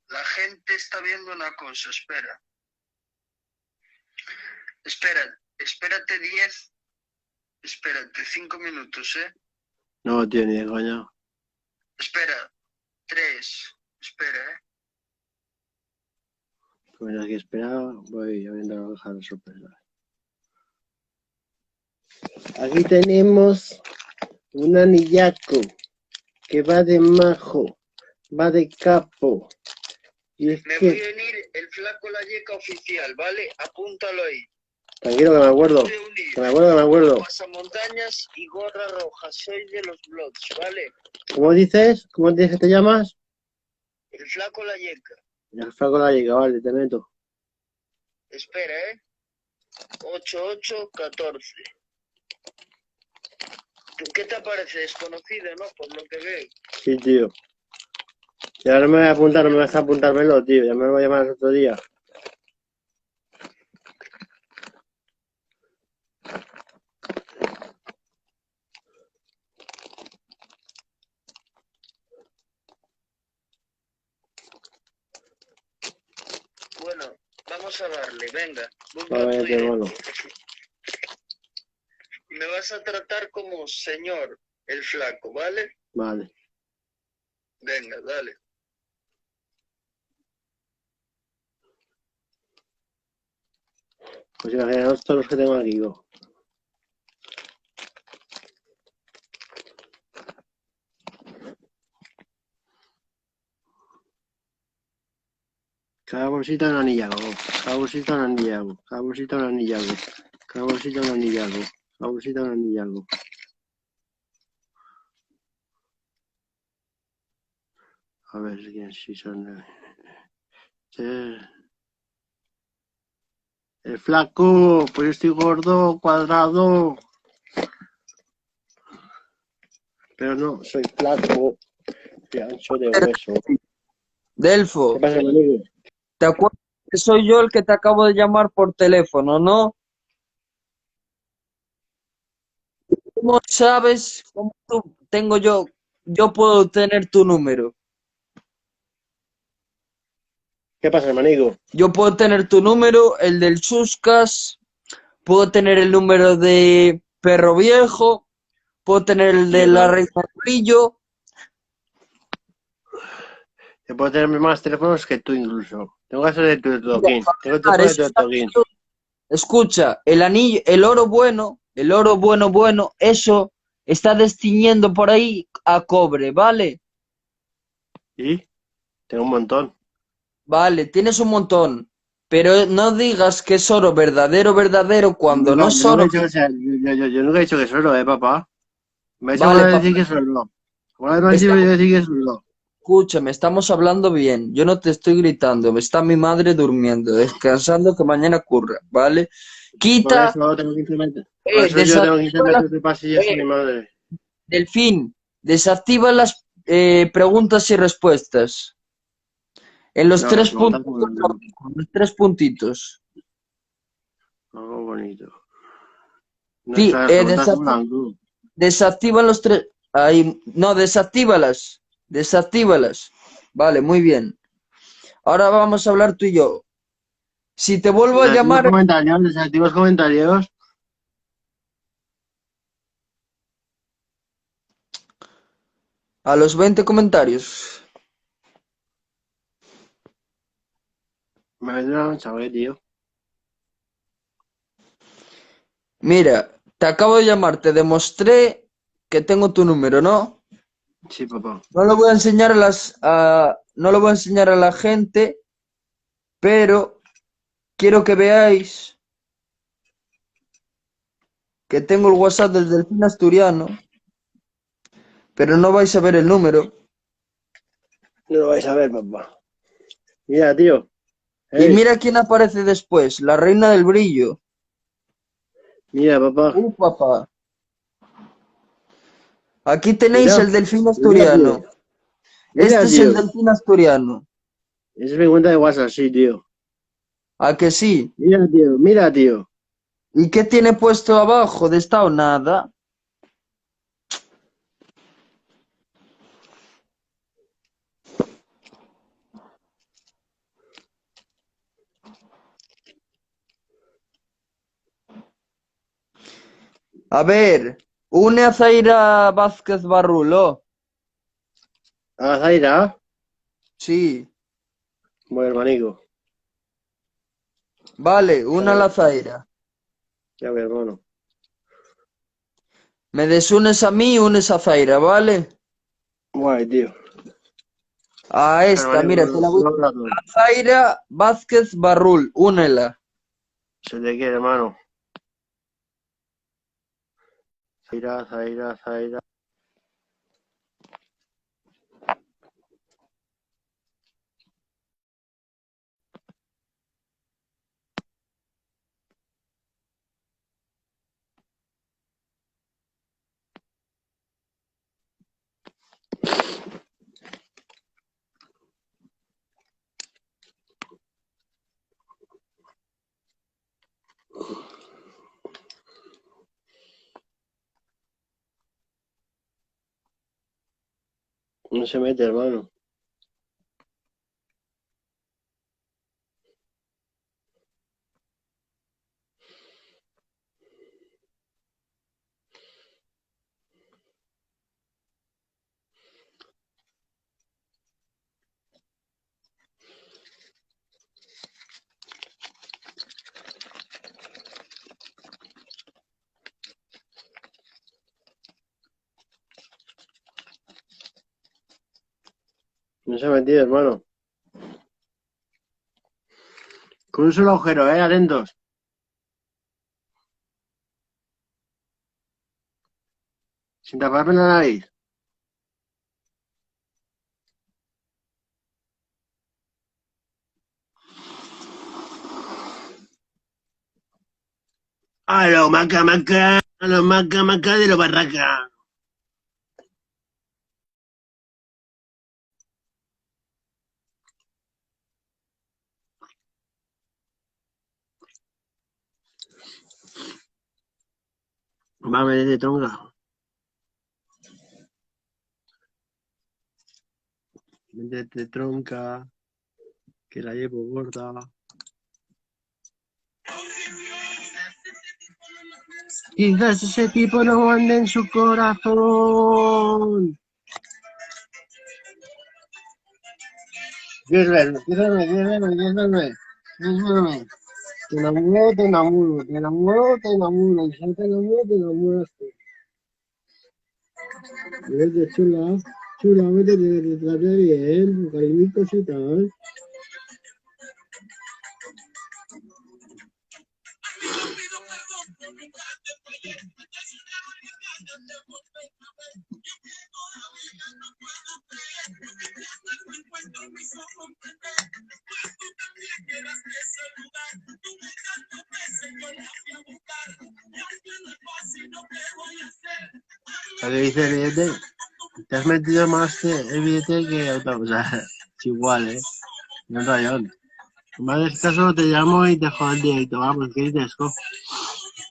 La gente está viendo una cosa, espera. Espérate 5 minutos, No, tío, ni de coña. Espera, 3, espera, Pues aquí esperaba, voy abriendo la caja de sorpresa. Aquí tenemos un anillaco que va de majo, va de capo. Y es Me que... voy a unir el Flaco La Yeca oficial, ¿vale? Apúntalo ahí. Tranquilo, que me acuerdo. Que me acuerdo. Pasamontañas y gorra roja, soy de los blogs, ¿vale? ¿Cómo dices? ¿Cómo dices que te llamas? El Flaco La Yeca. El Flaco La Yeca, vale, te meto. Espera, 8814. ¿Qué te parece? Desconocido, ¿no? Por lo que veo. Sí, tío. Y ahora me voy a apuntar, no me vas a apuntármelo, tío. Ya me lo voy a llamar otro día. Bueno, vamos a darle, venga. A ver, qué bueno. Y me vas a tratar como señor el Flaco, ¿vale? Vale. Venga, dale. Pues imaginaos todos los que tengo aquí, go. Cada bolsita un anillago, go. Cada bolsita un anillago. Cada bolsita un anillago. Cada bolsita un anillago. Cada bolsita un anillago. A ver si son... El flaco, pues estoy gordo, cuadrado. Pero no, soy flaco. Soy ancho de hueso. Delfo, ¿Qué pasa, amigo? ¿te acuerdas que soy yo el que te acabo de llamar por teléfono, no? ¿Cómo sabes cómo tengo yo puedo tener tu número? ¿Qué pasa, hermanico? Yo puedo tener tu número, el del Chuscas, puedo tener el número de Perro Viejo, puedo tener el de la Reina Brillo. Yo puedo tener más teléfonos que tú incluso. Tengo que hacer de tu toquín. Tengo el teléfono de tu toquín. Escucha, el anillo, el oro bueno El oro bueno, eso está destiñendo por ahí a cobre, ¿vale? ¿Y? Tengo un montón. Vale, tienes un montón, pero no digas que es oro verdadero cuando no es Yo nunca he oro. dicho que sea, yo nunca he dicho que es oro, papá. Me ha hecho Vale, mal papá, decir que es oro. Ahora me ha hecho estamos, decir que es oro. escúchame, estamos hablando bien. Yo no te estoy gritando, está mi madre durmiendo, descansando que mañana curra, ¿vale? Por Quita, eso tengo 15 metros. Por eso yo tengo 15 desactiva las, metros de pasillas con mi madre. Delfín, desactiva las preguntas y respuestas. En los No, las tres preguntas puntos, como no. los tres puntitos. Algo bonito. Sí, Nuestras preguntas molan, tú. desactiva los tres. Ahí, no, desactívalas. Desactívalas. Vale, muy bien. Ahora vamos a hablar tú y yo. Si te vuelvo a Desactivos llamar comentarios, desactivos comentarios. a los 20 comentarios. Me vendrá una mancha, tío. Mira, te acabo de llamar, te demostré que tengo tu número, ¿no? Sí, papá. No lo voy a enseñar no lo voy a enseñar a la gente, pero quiero que veáis que tengo el WhatsApp del Delfín Asturiano, pero no vais a ver el número. No lo vais a ver, papá. Mira, tío. Y Hey, mira quién aparece después, la reina del brillo. mira, papá. Papá. Aquí tenéis Mira. el Delfín Mira, tío. Asturiano. Este Mira, es el tío. Delfín Asturiano. Esa es mi cuenta de WhatsApp, sí, tío. ¿A que sí? Mira, tío. Mira, tío. ¿Y qué tiene puesto abajo de esta o nada? A ver, une a Zaira Vázquez Barrulo. Ah, Zaira. Sí, Bueno, hermanico. vale, una a Ya, la Zaira. ya, mi hermano. Me desunes a mí y unes a Zaira, ¿vale? Guay, tío. A esta, Hermanico, mira, te la voy un abrazo. a Zaira Vázquez Barrul, únela. Se te quiere, hermano. Zaira, Zaira, Zaira. No se mete, hermano. No se ha metido, hermano. Con un solo agujero, atentos. Sin taparme la nariz. A lo maca maca, a lo maca maca de lo barraca. Va, métete, tronca. Métete, tronca, que la llevo gorda. Quizás ese tipo no ande en su corazón. Dios verme, Dios verme, Dios verme, Dios verme, Dios verme. Te enamoro, te enamoro, te enamoro, te enamoro. Y si no te enamoro, te enamoras tú. Vete, chula, chula, vete, te trate bien, cariñitos y tal. Lo que dice el billete, te has metido más el billete que otra cosa. Es igual, ¿eh? No rayón. Me haces caso, te llamo y te jodo el directo. Vamos, ¿qué dices, co?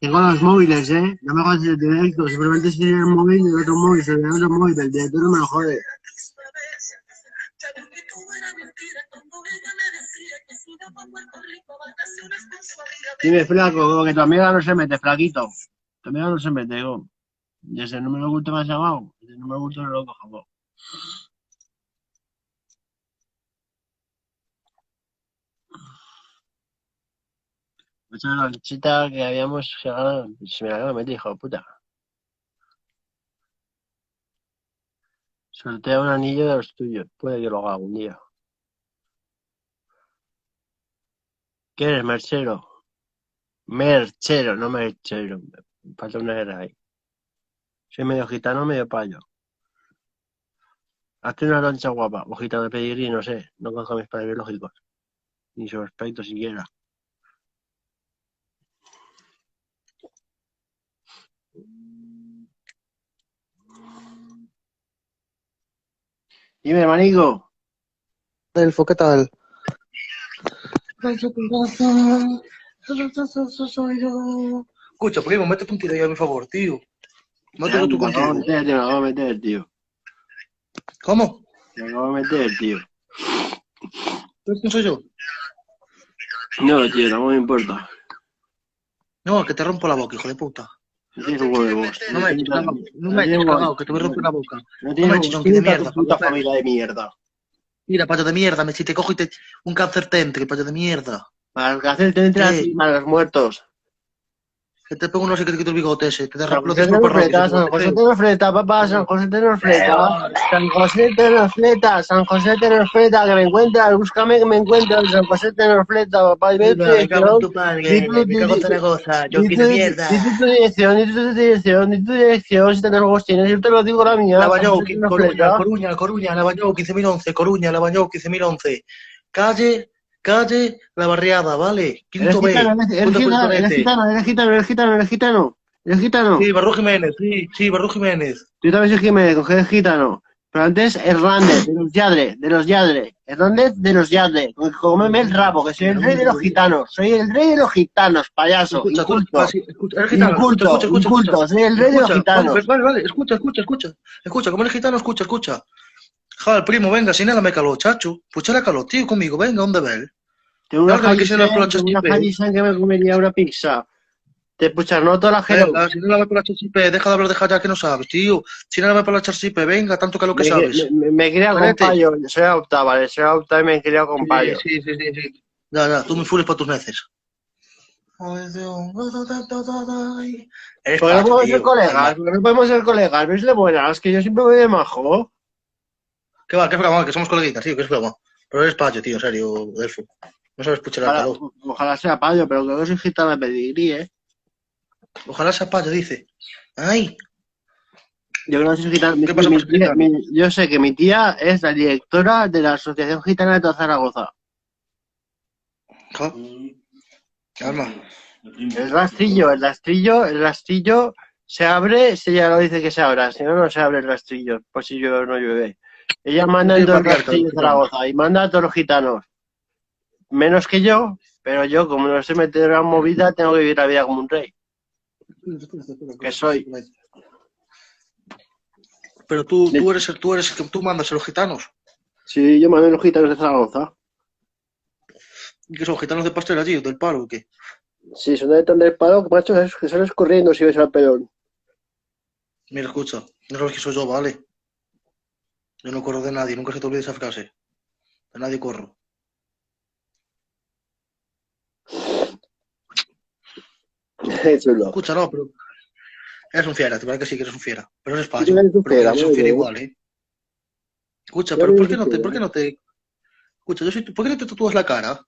Tengo los móviles, ¿eh? No me jodas el directo. Simplemente si el móvil y el otro móvil, se el otro móvil. El directo no me lo jode. Dime, flaco, como que tu amiga no se mete, flaquito. Tu amiga no se mete, go. Desde el número oculto me has llamado. Desde el número oculto no lo cojo, go. Esa lanchita que habíamos llegado, se me la acaba de meter, hijo de puta. Sortea un anillo de los tuyos. Puede que lo haga algún día. ¿Qué eres, merchero? Merchero, no merchero. Falta una R ahí. Soy medio gitano, medio payo. Hazte una lancha guapa, o gitano de pedigrí, no sé. No conozco a mis padres biológicos. Ni su aspecto siquiera. Dime, hermanico. Elfo, ¿qué tal? Escucha, primo, métete un tiro ahí a mi favor, tío. Mételo tú Te acabo contigo. de meter, te lo acabo de meter, tío. ¿Cómo? Te acabo de meter, tío. ¿Sabes quién soy yo? No, tío, no me importa. No, que te rompo la boca, hijo de puta. No tienes un huevo de vos. No me eches, cagao. No me eches, cagao, que te voy a romper la boca. No No me eches, tienes chonqui de mierda. tu puta familia de mierda. Mira, payo de mierda, si te cojo y te... Un cáncer te entre, payo de mierda. Para que hacer te entran a los muertos. Que te pongo no sé qué te quito el bigote ese. Te San lo José tienes te por nos perro. fleta, San José te nos fleta, papá, San José te nos fleta. San José te nos fleta, San José te nos fleta, que me encuentras, búscame que me encuentras, San José te nos fleta, papá, y ve tu Me cago en dirección. tu padre, me cago en Zaragoza, Di chonqui de mierda. tu dirección, di tu dirección, si te tenemos tienes, yo te lo digo la mía, San Lavalló, José te nos Coruña, fleta. Coruña, Lavalló, 15.011, Coruña, Lavalló, 15.011. Calle La Barriada, ¿vale? Eres Quinto gitano, B, eres punto gitano, eres Portugalete. gitano, eres gitano, eres gitano, eres gitano, eres gitano. Sí, Barru Jiménez, sí, Barru Jiménez. Tú también soy Jiménez, con G de gitano. Pero antes Hernández, de los Yadre. Hernández de los Yadre. Cómeme el rabo, que soy el rey de los gitanos. Soy el rey de los gitanos, payaso. Escucha, tú Inculto. eres gitano, escucha. Inculto. Soy el rey de los gitanos. Vale, escucha. Como eres gitano, escucha. Joder, primo, venga, sin nada me caló, chacho. Pues la caló, tío, conmigo, venga, ¿dónde ves? Tengo una Tengo Jayisen que me comería una pizza. Te puchas, no toda la gente. Venga, si no la por la charchipe, deja de hablar de Jaya que no sabes, tío. Si no la por la charchipe, venga, tanto que lo que sabes. Me he criado con payo. Soy adoptado, vale. Soy adoptado y me he criado con payo. Sí. Ya, tú me fules para tus neces. Eres ¿Por qué no podemos ser tío. colegas? ¿Por qué no podemos ser colegas? ¿Ves de buenas? Que yo siempre voy de majo. Que va, que es broma, que somos coleguitas, tío, que es broma. Pero eres payo, tío, en serio, Elfo. No sabes puchar el calor. Ojalá sea payo, pero creo que soy gitano de pedigrí, ¿eh? Ojalá sea payo, dice. Ay, Yo creo que soy gitano. ¿Qué pasa por ser gitano? Yo sé que mi tía es la directora de la Asociación Gitana de toda Zaragoza. ¿ja? Calma. El rastrillo se abre si ella lo dice que se abra, si no, no se abre el rastrillo, por si llueve o no llueve. Ella manda en todo el rastrillo de Zaragoza y manda a todos los gitanos. Menos que yo, pero yo, como no sé meter en la movida, tengo que vivir la vida como un rey. Que soy. Pero tú mandas a los gitanos. Sí, yo mando a los gitanos de Zaragoza. ¿Y qué son gitanos de pastel allí, del palo o qué? Sí, son de tan del palo que macho que sales corriendo si ves al pelón. Mira, escucha, no sabes que soy yo, ¿vale? Yo no corro de nadie, nunca se te olvide esa frase. De nadie corro. Chulo. Escucha, no, pero eres un fiera, te parece que sí que eres un fiera. Pero eres Tú payo. eres un Pero fiera, eres muy un fiera bien. igual, ¿eh? Escucha, Tú pero eres ¿por qué un no te, fiera. por qué no te... Escucha, ¿por qué no te tatúas la cara?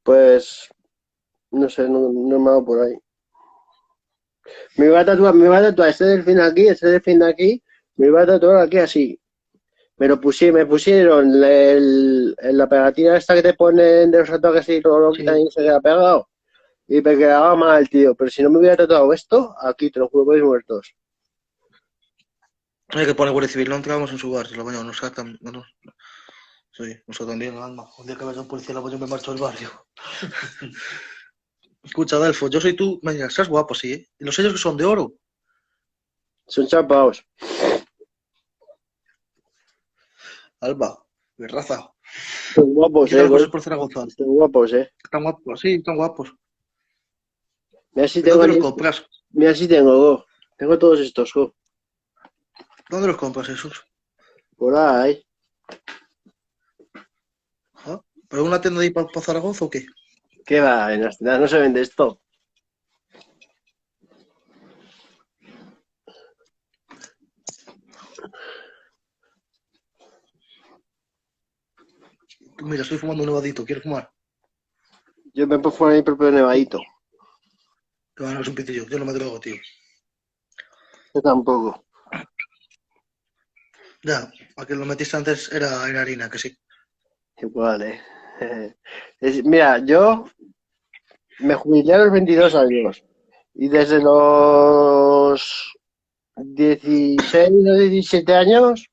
Pues, no sé, no me hago por ahí. Me iba a tatuar este delfín aquí, me iba a tatuar aquí así. Me pusieron la pegatina esta que te ponen de los tatuajes y todo lo que Sí. también se queda pegado. Y me quedaba mal, tío. Pero si no me hubiera tatuado esto, aquí te lo juro que muertos. Hay que poner Guardia Civil, no entramos en su barrio, la baño, nos sacan, no. Sí, nos también, alma. Un día que vaya un policía, la baño me marcho del barrio. Escucha, Adelfo, yo soy tú, mañana, estás guapo, sí, ¿eh? Y los sellos que son de oro. Son chapaos. Alba, de raza. Son guapos, Quita las güey. cosas por Zaragoza. Están guapos, Están guapos, sí, están guapos. Mira si ¿Y tengo, dónde los compras? mira si tengo, go. Tengo todos estos, go. ¿Dónde los compras esos? Por ahí. ¿Ah? ¿Pero una tienda de ahí para Zaragoza o qué? ¿Qué va? En las tiendas no se vende esto. Mira, estoy fumando un nevadito, ¿quieres fumar? Yo me pongo ahí mi propio nevadito. Que no es un pitillo, yo no me drogo, tío. Yo tampoco. Ya, a que lo metiste antes era harina, que sí. Igual, mira, yo me jubilé a los 22 años. Y desde los 16 o 17 años,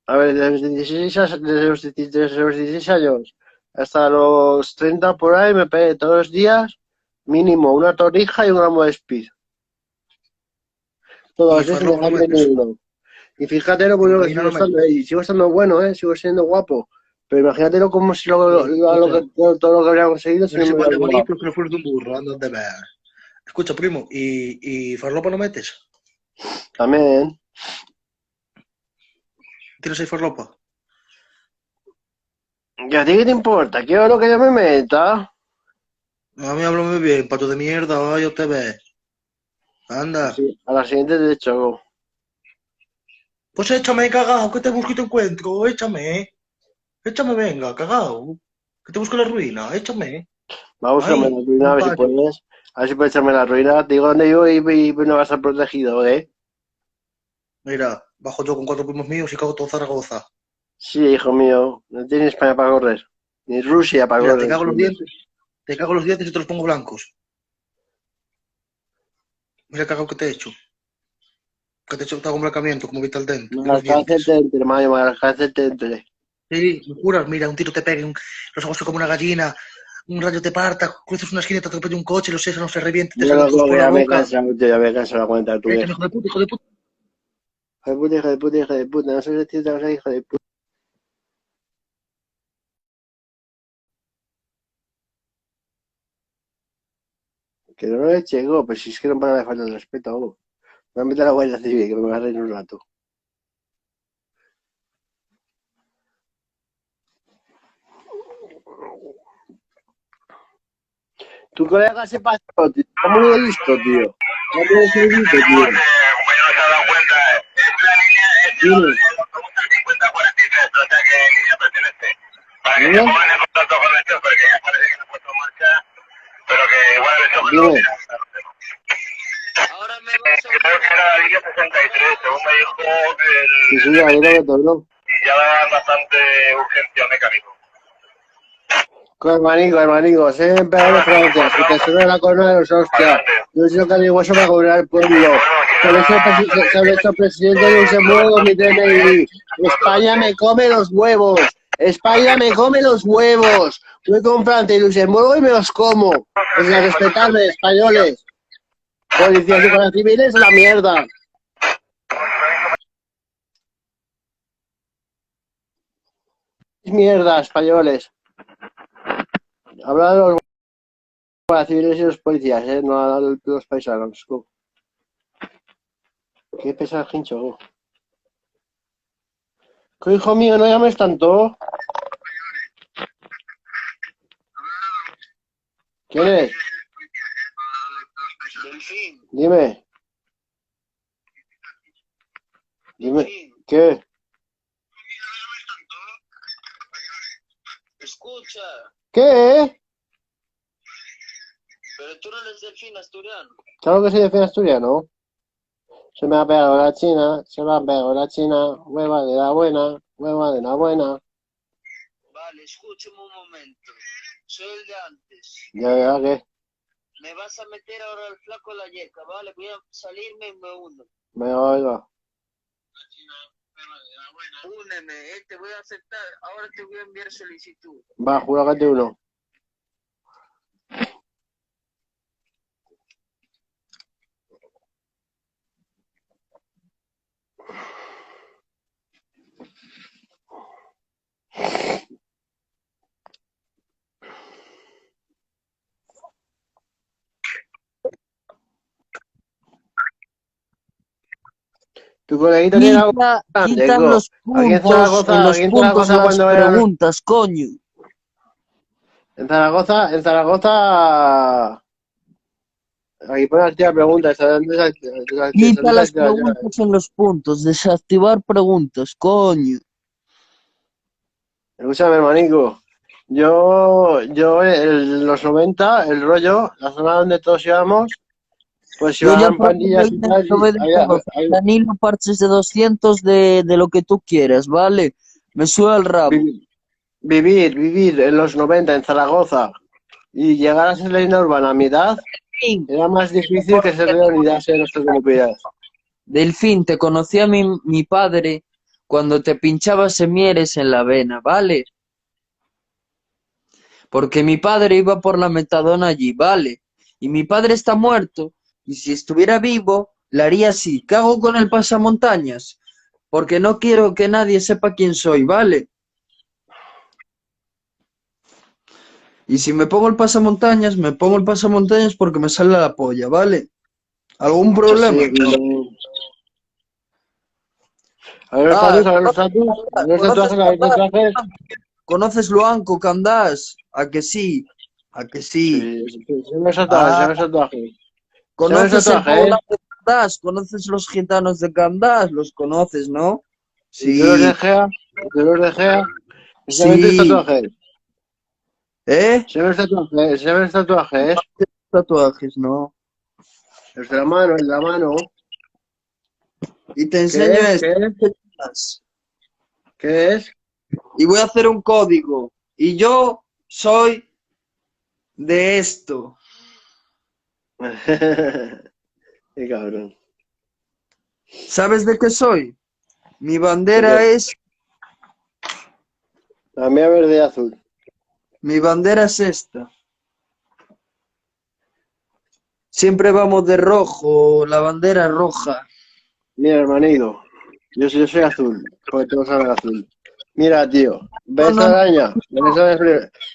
a ver, desde los 16 años hasta los 30 por ahí me pegué todos los días mínimo una torrija y un gramo de speed. Y Todos, sin farlopa no dejarme ni metes. uno. Y fíjate lo bueno que Cocaína sigo no estando, metes. y sigo estando bueno, sigo siendo guapo. Pero imagínatelo como si Escucha, todo lo que habría conseguido si no eres me igual hubiera de drogado. bonito que los flores de un burro, andas de ver. Escucha, primo, ¿y farlopa no metes? También. ¿Tienes ahí farlopa? ¿Y a ti qué te importa? Quiero lo que yo me meta. A mí háblame bien, pato de mierda, ay, yo te ve. Anda. Sí, a la siguiente te echo. Pues échame, cagao, que te busco y te encuentro, échame. Échame, venga, cagao. Que te busco la ruina, échame. Va a buscarme la Ahí, ruina, como a ver si payo. puedes. A ver si puedes echarme la ruina. Te digo dónde vivo y no vas a estar protegido, ¿eh? Mira, bajo yo con 4 primos míos y cago todo Zaragoza. Sí, hijo mío. No tienes España para correr. Ni Rusia para Mira, te correr cago los tienes. dientes. Te cago los dientes y te los pongo blancos. Mira, cagao que te he hecho. Que te he hecho, te hago un blanqueamiento como Vital Dent de los Marcácete dientes. entre, hermano, marcácete entre. Sí, me juras, mira, un tiro te pegue, los ojos te como una gallina, un rayo te parta, cruces una esquina, te atropella un coche, los sesos no se reviente, te salen Bueno, los ojos como por la ya me he boca. cansado, tío, ya me he cansado de aguantar tu Échame, vieja. hijo de puta, hijo de puta. Hijo de puta, hijo de puta, hijo de puta. No sé si te vas a hijo de puta. Que no le llegó, pues si es que no para de falta el respeto, vamos. Me voy a meter a la Guardia Civil, que me va a reír un rato. Tu colega se pasó, tío. Está muy de listo, tío. Está muy de seguidito, tío. Compañero se ha dado cuenta, la línea es el Dime, autobús 5043, o sea que línea pertenece. Para que se ¿eh? pongan en contacto con el chofer, que ya parece que no ha puesto en marcha, pero que igual el chofer lo Dime. mira. Ahora me vas a... Creo que era la línea 63, según me dijo Sí, sí, el ya lo DPT, que todo, ¿no? y ya dan bastante urgencia al mecánico. Hermanico, siempre de Francia, si te suena la corona de los hostia, Adelante. yo soy caligoso para cobrar el pueblo. Sobre el presidente de Luxemburgo, mi DNI. España me come los huevos. España me come los huevos. Voy con Francia y Luxemburgo y me los como. Pues a respetarme, españoles. Policías y guardias civiles, a la mierda. Mierda, españoles. Habla de los guardias civiles y los policías, no a los paisanos. Qué pesa el hincho. ¿Qué hijo mío, no llames tanto? ¿Quién es? Delfín, Dime, dime, Delfín, ¿qué? escucha, ¿Qué? pero tú no eres delfín asturiano. Claro que soy de asturiano. Se me ha pegado la china, se me ha pegado la china, hueva de la buena, hueva de la buena. Vale, escúchame un momento. Soy el de antes. Ya, ¿qué? Me vas a meter ahora el flaco a la yeca, ¿vale? Voy a salirme y me uno. Venga, oiga. Úneme, te voy a aceptar. Ahora te voy a enviar solicitud. Va, júrate uno. Tu coleguita tiene algo grande, Quita go. en los Aquí en puntos Zaragoza las cuando eran... preguntas, coño. En Zaragoza... Aquí pone activar preguntas, Quita las desactiva. preguntas en los puntos, desactivar preguntas, coño. Escúchame, hermanico. Yo en los 90, el rollo, la zona donde todos íbamos, pues Yo ya iban probé pandillas y tal, y probé de todo. Danilo, parches de 200 de lo que tú quieras, ¿vale? Me sube el rabo. vivir en los 90 en Zaragoza y llegar a ser leyenda urbana a mi edad Delfín, era más difícil que ser Leonidas en nuestras Olimpiadas. Delfín, te conocí a mi padre cuando te pinchaba semieres en la vena, ¿vale? Porque mi padre iba por la metadona allí, ¿vale? Y mi padre está muerto, y si estuviera vivo, le haría así, cago con el pasamontañas, porque no quiero que nadie sepa quién soy, ¿vale? Y si me pongo el pasamontañas, me pongo el pasamontañas porque me sale la polla, ¿vale? ¿Algún Sí, problema? a ver los Ah, tatuajes, a ver los tatuajes, a ver los ¿conoces tatuajes, a ver los Candás? tatuajes. ¿Conoces Luanco, Candás? ¿A que sí? ¿A que sí? Sí, se ven los tatuajes, se Ah, ven los tatuajes. Se ven los ¿conoces el tatuajes, poblado de Candás? ¿Conoces los gitanos de Candás? Los conoces, ¿no? y tú los de Sí, Gea, y tú los de Gea, se ven tus sí. tatuajes, ¿Eh? se ven los tatuajes, se ven los tatuajes, Tatuajes, ¿no? los de la mano, el de la mano. Y te ¿Qué enseño es? esto. ¿Qué es? ¿Qué es? Y voy a hacer un código. Y yo soy de esto. Qué cabrón. ¿Sabes de qué soy? Mi ¿De bandera qué? es, La mía verde y azul. mi bandera es esta. Siempre vamos de rojo, la bandera es roja. Mira, hermanito, yo soy azul, porque tengo sangre azul. Mira, tío, No, ¿ves no, la no, araña?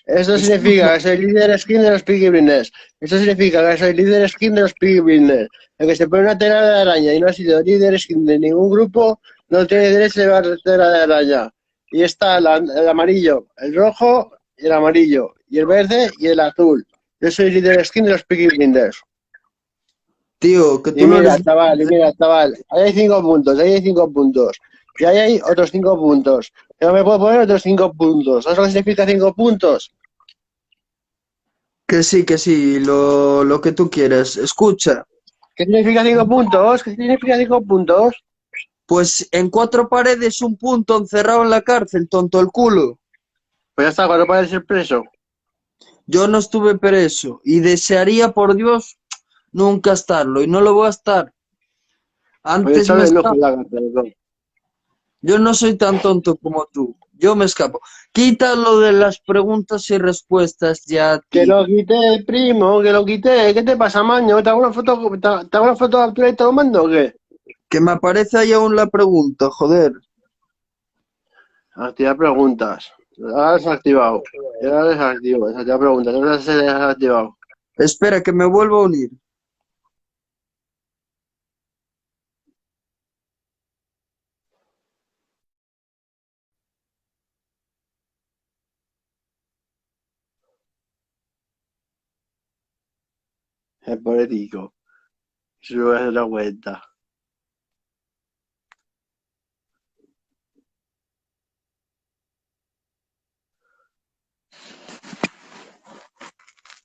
Eso escucha. significa que soy líder skin de los Peaky Blinders. Eso significa que soy líder skin de los Peaky Blinders. El que se pone una tela de araña y no ha sido líder skin de ningún grupo, no tiene derecho a llevar tela de araña. Y está el amarillo, el rojo y el amarillo, y el verde y el azul. Yo soy líder skin de los Peaky Blinders. Tío, que tú no eres... Y mira, chaval, ahí hay 5 puntos, ahí hay 5 puntos. Y ahí hay otros 5 puntos. Yo me puedo poner otros 5 puntos. ¿Sabes lo que significa 5 puntos? Que sí, lo que tú quieras. Escucha, ¿Qué significa 5 puntos? ¿Qué significa 5 puntos? pues en 4 paredes un punto encerrado en la cárcel, tonto el culo. Pues ya está, cuando puedes ser preso. Yo no estuve preso y desearía por Dios nunca estarlo y no lo voy a estar. Pues Antes me échale el ojo escapo. en la cárcel, ¿no? Yo no soy tan tonto como tú. Yo me escapo. Quita lo de las preguntas y respuestas ya, Que tío. lo quité, primo, que lo quité. ¿Qué te pasa, maño? ¿Te hago una foto, te hago una foto de captura y te lo mando o qué? Que me aparece ahí aún la pregunta, joder. Activar preguntas. Ahora desactivado. Ya desactivo. Desactivar preguntas. Ahora se ha desactivado. Espera, que me vuelvo a unir. Es político. Si me voy a hacer la cuenta.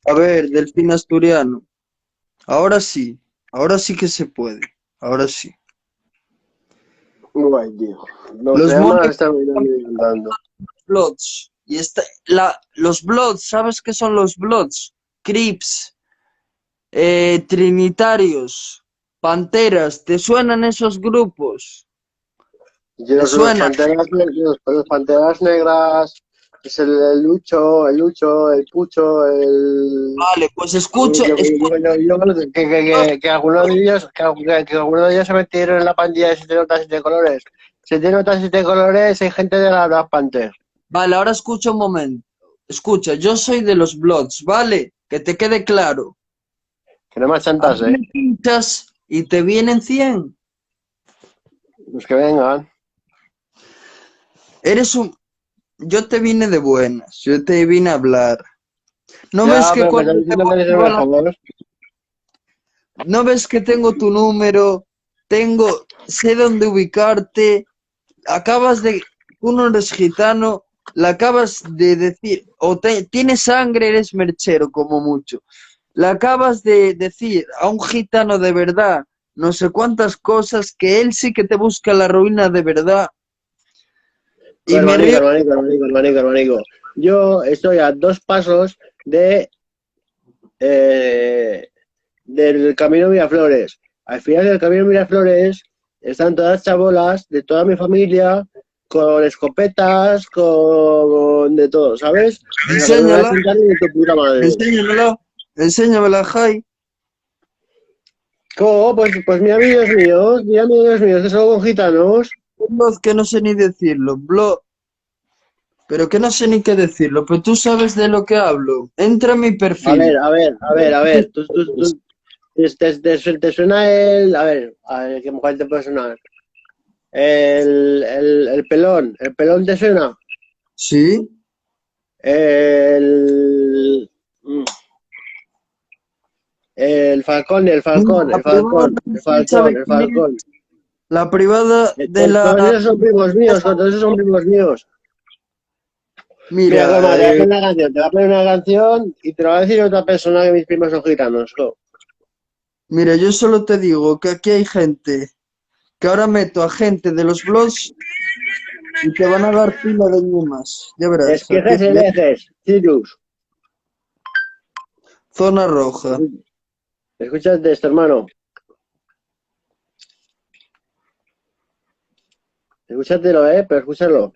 A ver, Delfín Asturiano. Ahora sí que se puede. Ahora sí. Guay, tío. Los Los demás monos están mirando. Bloods. Y los Bloods, ¿sabes qué son los Bloods? Crips, Trinitarios, Panteras, ¿te suenan esos grupos? Y ¿Te los suenan? panteras negras, es el Lucho, el Pucho, Vale, pues que algunos de ellos, que algunos de ellos se metieron en la pandilla de 7 notas, 7 colores. 7 notas, 7 colores, hay gente de la Black Panther. Vale, ahora escucha un momento. Escucha, yo soy de los Bloods, ¿vale? Que te quede claro. Que no me A mí chantas, me pinchas y te vienen 100. Los que vengan. Yo te vine de buenas, yo te vine a hablar. ¿No ves Ya, que pero me cuando estás te diciendo que eres el motiva la... mejor. ¿No ves que tengo tu número? Sé dónde ubicarte. Tú no eres gitano, la acabas de decir, tienes sangre, eres merchero como mucho. Le acabas de decir a un gitano de verdad, no sé cuántas cosas, que él sí que te busca la ruina de verdad. Y me río. Hermanico. Yo estoy a 2 pasos del Camino Miraflores. Al final del Camino Miraflores están todas chabolas de toda mi familia, con escopetas, con de todo, ¿sabes? O sea, que no me voy a Enséñala, sentar ni de tu puta madre. enséñamela, Jai. Pues mira amigos míos, que son con gitanos. Blog que no sé ni decirlo, pero que no sé ni qué decirlo, pero tú sabes de lo que hablo. Entra a mi perfil. A ver, te suena a ver, ¿qué mujer te puede sonar? El pelón te suena. Sí, El, el falcón, el mira, falcón, la el privada falcón, de el perfil, ¿sabe falcón, el quién es? falcón. La privada de Todos la... esos son primos míos, todos esos son primos míos. Mira, Mira, Colma, te voy a poner una canción, te voy a poner una canción y te lo va a decir otra persona que mis primos son gitanos. mira, yo solo te digo que aquí hay gente, que ahora meto a gente de los blogs y te van a dar pila de ñumas. Ya verás, aquí, Esquejes, herejes, Cirus. zona roja. Escúchate esto, hermano. Escúchatelo, pero escúchalo.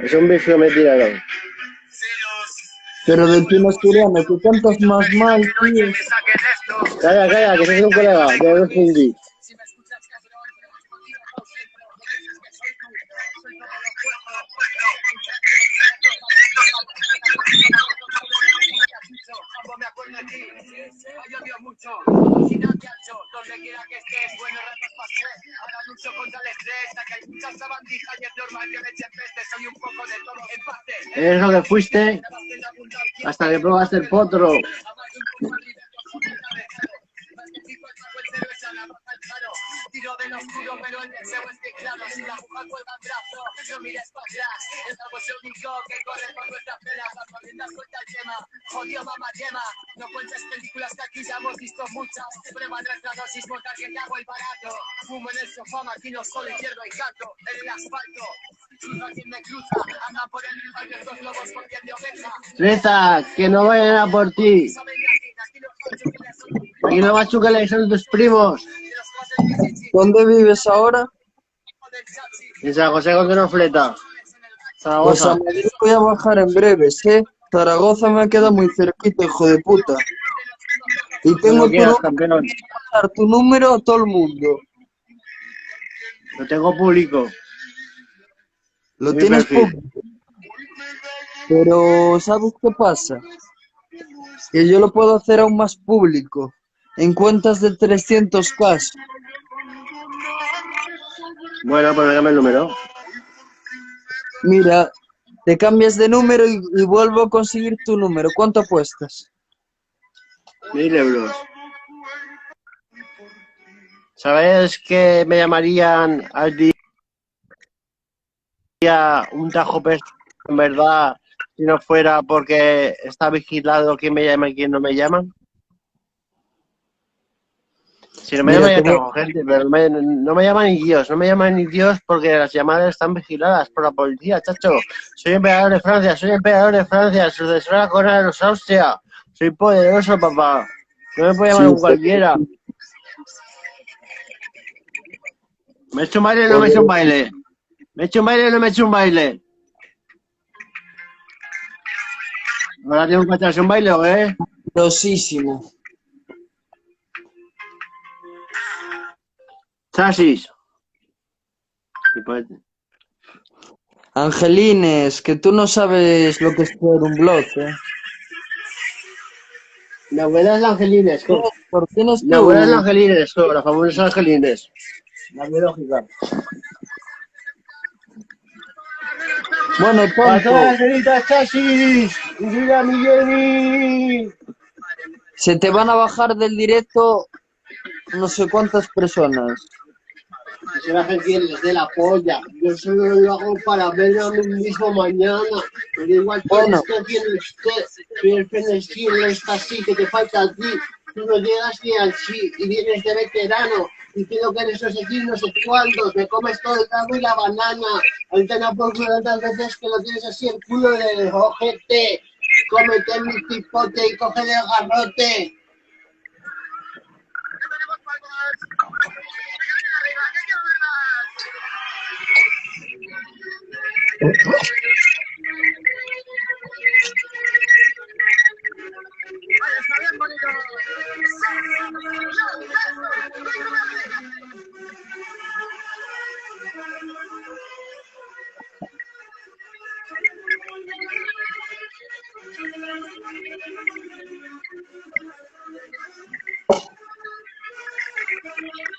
Es un bicho que me tiraron. Pero del tema asturiano, que cantas más mal, tío. Calla, que soy un colega de los Fungi. Es lo que fuiste hasta que probaste el potro. Tiro del oscuro, pero el deseo es que claro, si la aguja cuelga el brazo, no mires para atrás, es algo único que corre por nuestras venas, las corrientes cuenta el tema, jodido mamá yema, no cuentes películas que aquí ya hemos visto muchas, prueba nuestra dosis, montar que te hago el barato, fumo en el sofá, maquino solo izquierdo y gato, en el asfalto, cruza quien me cruza, anda por el barrio dos lobos por piel de oveja. Reza, que no vayan a por ti. Aquí no machucales, son tus primos. ¿Dónde vives ahora? En San José con Fleta. Pues a Zaragoza. Madrid voy a bajar en breves, ¿eh? Zaragoza me queda muy cerquita, hijo de puta. Y Cuando tengo quieras, campeón. tu número a todo el mundo. Lo tengo público. Lo En mi tienes perfil. público. Pero ¿sabes qué pasa? Que yo lo puedo hacer aún más público. En cuentas de 300K. Bueno, pues me llama el número. Mira, te cambias de número y vuelvo a conseguir tu número. ¿Cuánto apuestas? €1000. ¿Sabes que me llamarían al día un tajo en verdad si no fuera porque está vigilado quién me llama y quién no me llama? Si no me Mira, llama ya tengo gente, pero no me llama ni Dios porque las llamadas están vigiladas por la policía, chacho. Soy emperador de Francia, sucesora corona de los Austria. Soy poderoso, papá. No me puede llamar sí, un cualquiera. ¿Me he hecho un baile o no me he hecho un baile? ¿Me he hecho un baile o no me he hecho un baile? ¿Ahora tengo que echarse un baile o qué? poderosísimo. Chasis. Angelines, que tú no sabes lo que es ser un blog, ¿eh? Mi abuela es la Angelines, ¿Por tienes Mi abuela es la tú? Angelines, la famosa Angelines. La biológica. Bueno, ¡Para todas tonto, las señoritas chasis! ¡Mira mi Jenny! se te van a bajar del directo no sé cuántas personas. Que se bajen quien les dé la polla. Yo solo lo hago para verme a mí mismo mañana. Me da igual quién Bueno, esté, quién no esté. Si el Fenestino está así, que te falta a ti. Tú no llegas ni al sí y vienes de veterano. Diciendo que eres no sé quién, no sé cuántos. Me comes todo el trago y la banana. Ahorita no por culo tantas veces que lo tienes así el culo de ojete. Cómete mi pipote y coge el garrote.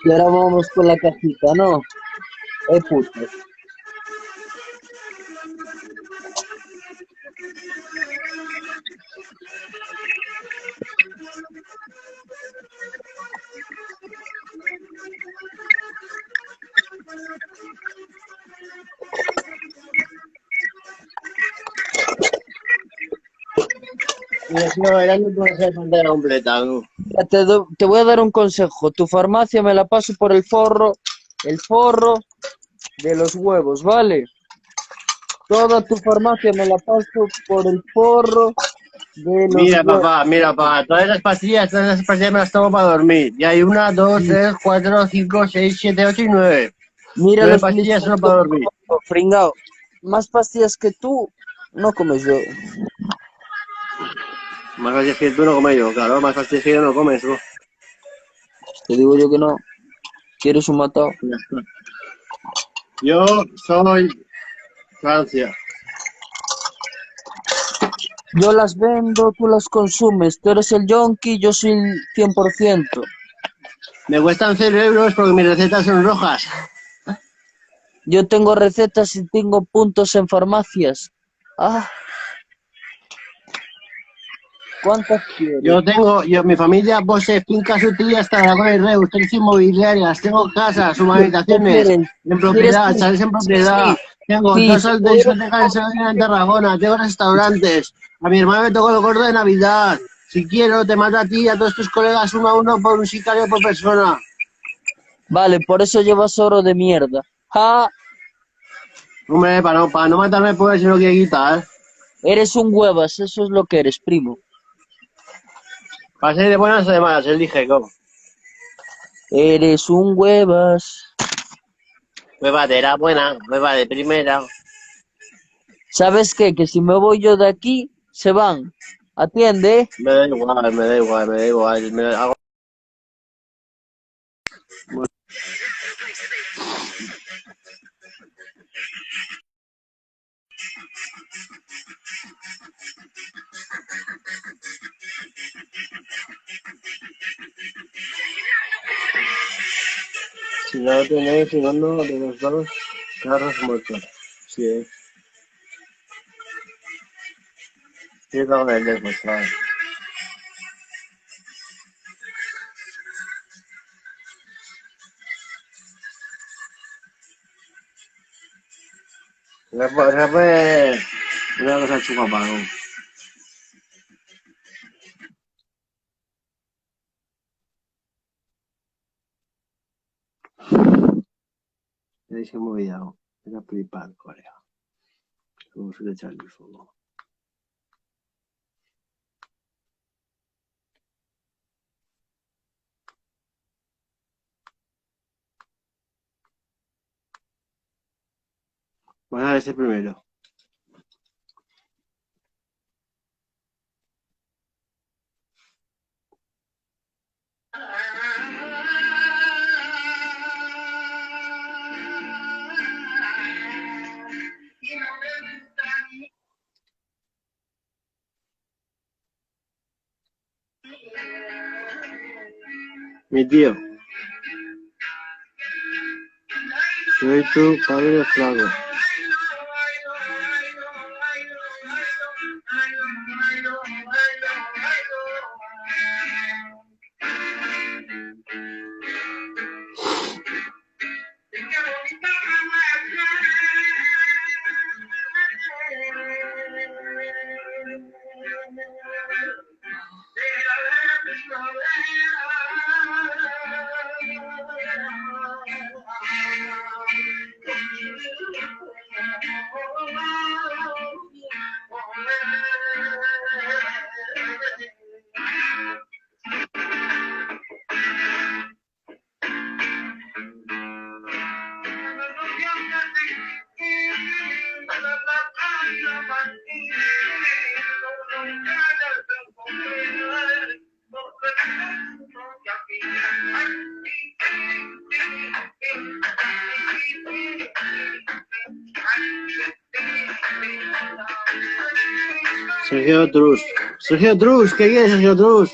y ahora vamos con la cajita, ¿no? Puto. Y así no bailando puede ser pantalla completa. ¿No? Mira, te voy a dar un consejo. Tu farmacia me la paso por el forro de los huevos, ¿vale? Toda tu farmacia me la paso por el forro de los huevos. Mira, papá, todas las pastillas me las tomo para dormir. Y hay 1, 2, 3, 4, 5, 6, 7, 8 y 9. Mira 9 los pastillas blister solo que para me dormir. como, pringao. Más pastillas que tú, no comes yo. Más pastillas que tú no comes yo, claro, más pastillas que yo no comes tú. Te digo yo que no. ¿Quieres un matado? Ya está. Yo soy Francia. Yo las vendo, tú las consumes. Tú eres el yonki, yo soy el 100%. Me cuestan 0 € porque mis recetas son rojas. Yo tengo recetas y tengo puntos en farmacias. Ah, ¿cuántas quieres? Mi familia posee fincas útiles hasta Aragón y Reus, 3 inmobiliarias, tengo casas, ¿Qué urbanizaciones, quieres? en ¿Quieres propiedad, pis- chales en Sí, propiedad, sí, tengo dos piso, salas de pero discoteca en Sevilla, en Tarragona, tengo restaurantes, a mi hermano le tocó el gordo de Navidad, si quiero te mato a ti y a todos tus colegas 1 a 1 por un sicario por persona. vale, por eso llevas oro de mierda. Ja, Hombre, para no matarme pues si no quiere quitar, eres un huevas, eso es lo que eres, primo. para ser de buenas o de malas, elige, ¿cómo? Eres un huevas. Hueva de la buena, hueva de primera. ¿Sabes qué? Que si me voy yo de aquí, se van. Atiende, ¿eh? Me da igual, me da igual, me da igual. Hago... Si no lo tenéis, si no, no, de los dos carros muertos. Sí, sí, no, de lejos, ¿sabes? Se fue una cosa chunga para ¿no? Ya se me olvidado. Era flipar, Corea. Como se le echa el fuego. Voy a dar este primero. Mi tío. Soy tu padre flaco. Sergio Trus. Sergio Trus, ¿qué quieres, Sergio Trus?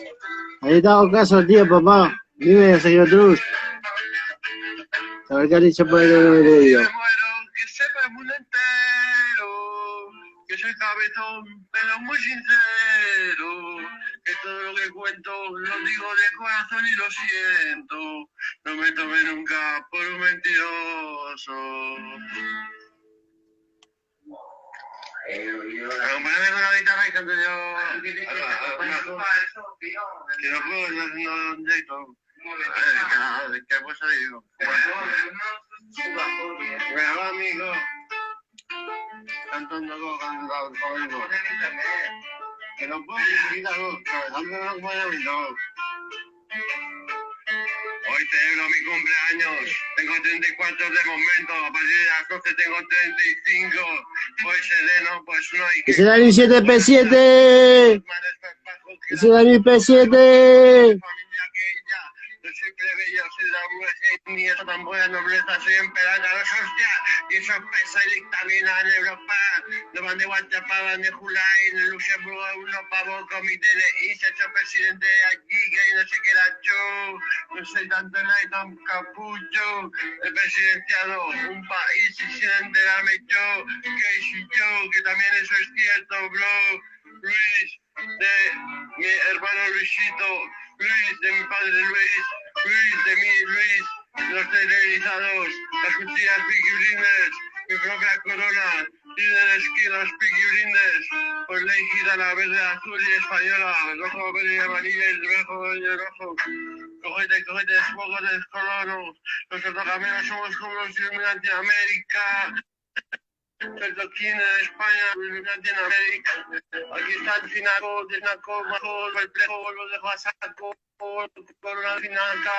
Ahí te hago caso, tío, papá. Dime, Sergio Trus. A ver qué has dicho por el vídeo. Me muero, que sepa el mundo entero, que soy cabezón, pero muy sincero, que todo lo que cuento lo digo de corazón y lo siento, no me tomé nunca por un mentiroso. Acompáñame con la guitarra y canto yo. Que no puedo, no directo. ¿Qué pues ahí digo? Bueno, amigo. Cantando conmigo. Que no puedo quitarlo, trabajando no puedo. Hoy celebro mi cumpleaños, tengo 34 de momento, a partir de las 12 tengo 35, hoy sereno, pues no hay que... ¡Ese era mi 7P7! ¡Ese era mi P7! Yo soy plebeyo, soy de la mujer, ni eso tan buena nobleza, soy emperador, hostia, y eso pesa y dictamina en Europa, no van de Guantapá, van de Julay, en Luxemburgo, uno pavo, comité de se ha hecho presidente aquí, que no sé qué era yo, no soy tan tonal y tan capucho, he presidenciado un país y sin enterarme yo, que hice yo, que también eso es cierto, bro, Luis, de mi hermano Luisito, Luis, de mi padre Luis, Luis, de mí Luis, los televisados, las cuchillas Peaky Blinders, mi propia corona, líderes que los Peaky Blinders, por ley gitana, verde, azul y española, rojo, verde y amarillo y rojo y rojo. Cogete, fuego de colono, los trocamenos somos como los Illuminati en América. El toquín en España, Illuminati en América. Aquí está el finaco, desnaco, bajo, el plejo, lo dejo a saco. Por una finaca,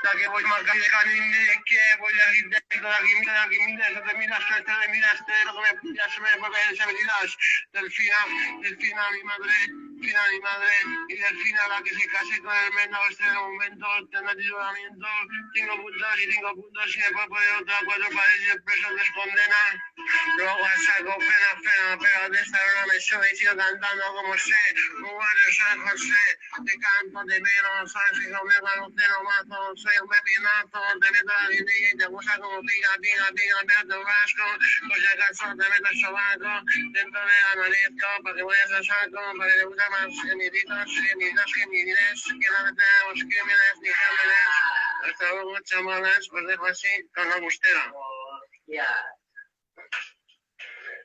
la que voy más de canine, que voy a ir de aquí, mira, que te miras, te miras, lo que me pillas, se me mueve sensibilidad. Delfina, mi madre, y Delfina, la que se case con el menor, este momento, tendrá titulamiento, 5 puntos y 5 puntos, y después poner otra 4 paredes y el preso les condena. Luego a saco, pega de esta hora me sube y sigo cantando como sé, Uruguayo San José, te canto, te veo, sabes que me va un cero mazo, soy un pepinazo, te meto la guindilla y te gusta como pica, pero te vasco, pues ya cansado te meto el sobaco, dentro de la marisco, para que vayas a saco, para que te guste más gemiditos, gemides, que no tenemos crímenes ni gémenes, hasta luego chamanes, pues dejo así con la bustera.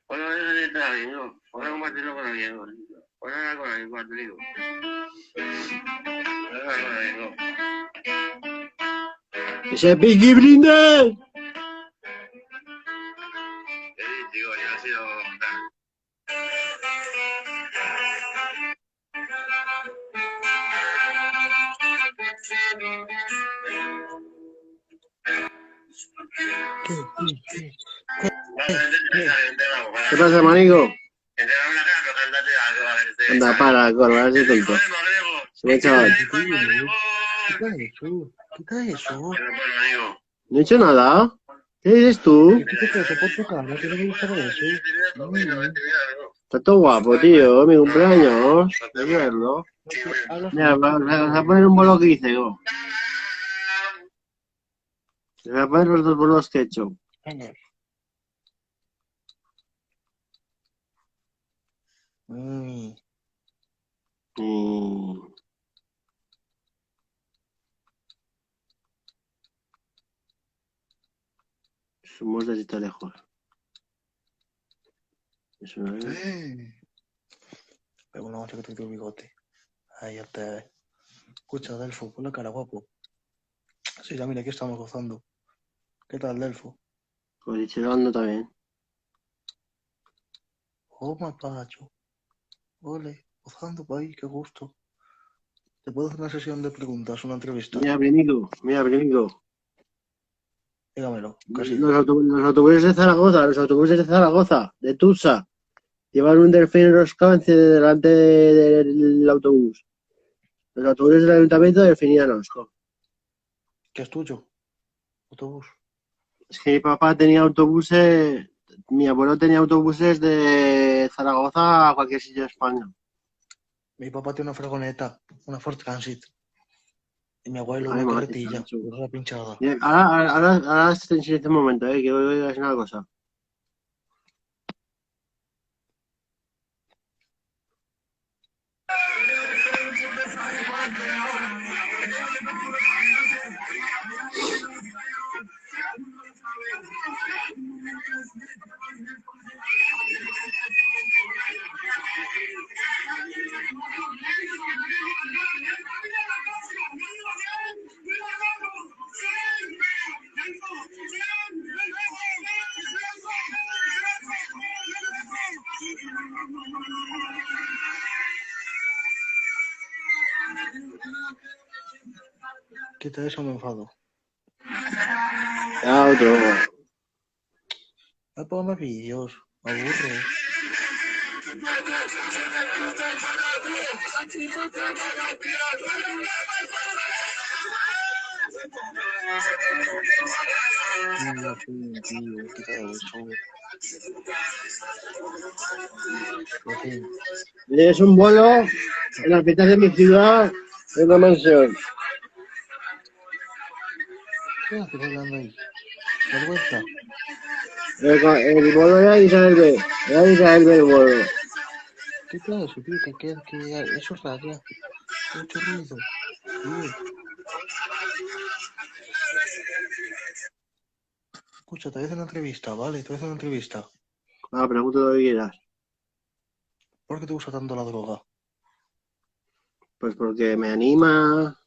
Bueno, está bien, ¿no? Ahora compartirlo con alguien, ¿no? Ahora hablar con alguien, cuando te digo. Ahora hablar con alguien, ¿no? ¡Ese Peaky Blinders! Sí, digo, yo he sido tal. ¿Qué pasa, manico? Que te da una cara, pero cántate algo, a ver, Anda, para, corva, eres de tonto. Se me chaval. Quita eso, quita eso. No he hecho nada. ¿Qué dices tú? Quítate eso por tu cara, que no me gusta ver eso. Está todo guapo, tío. Mi cumpleaños. Hay que verlo. Hablas Mira, mucho. vas a poner un bolo que hice yo. Les voy a poner los dos bolos que he hecho. Venga. Y... Somos de lejos. Eso no es. Pego una noche que te tu bigote. Ahí ya te. Escucha, Delfo, pon la cara guapo. Sí, ya mira, aquí estamos gozando. ¿Qué tal, Delfo? Pues dicho también. Oh, mapacho. Ole, gozando por ahí, qué gusto. ¿Te puedo hacer una sesión de preguntas, una entrevista? Mira, primigo. Dígamelo, casi. Los autobuses de Zaragoza, de Tusa, llevan un delfín enroscado delante del autobús. Los autobuses del ayuntamiento delfinianos. ¿Qué es tuyo? Autobús. Es que mi abuelo tenía autobuses de Zaragoza a cualquier sitio de España. Mi papá tiene una furgoneta, una Ford Transit. Y mi abuelo Ay, una madre, carretilla, macho. una pinchada. Mira, ahora te enseño este momento, que voy a decir una cosa. Quita eso, me enfado. Ya, otro. No pongas vídeos, me aburro. Tío, quita eso. En fin, Es un vuelo en la mitad de mi ciudad, en una mansión. ¿qué haces hablando ahí? ¿Vergüenza? El vuelo era Isabel B. Era Isabel B el vuelo. Quita eso, tío, que eso raya. Mucho ruido. Tío. Escucha, te voy a hacer una entrevista, ¿vale? Te voy a hacer una entrevista. Pregunta lo que quieras. ¿Por qué te gusta tanto la droga? Pues porque me anima.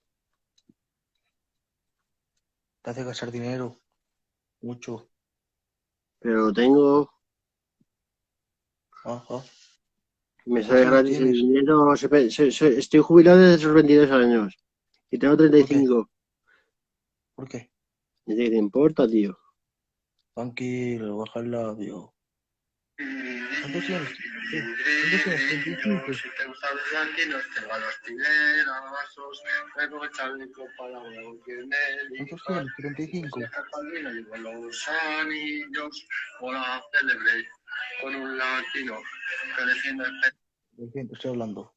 Te hace gastar dinero. Mucho. Pero lo tengo. Ajá. Me ¿Cuántos sale años gratis el tienes? dinero. Estoy jubilado desde esos 22 años. Y tengo 35. ¿Por qué? ¿Y qué te importa, tío? Tranquilo, baja el labio. ¿Cuántos tienes? ¿Cuántos tienes? 35. Si te gustan los latinos, te van los tilerazos, luego chaleco para cualquier ¿Cuántos tienes? 35. con los anillos, o la celebré con un latino que defiende el pecho. ¿De quién te estoy hablando?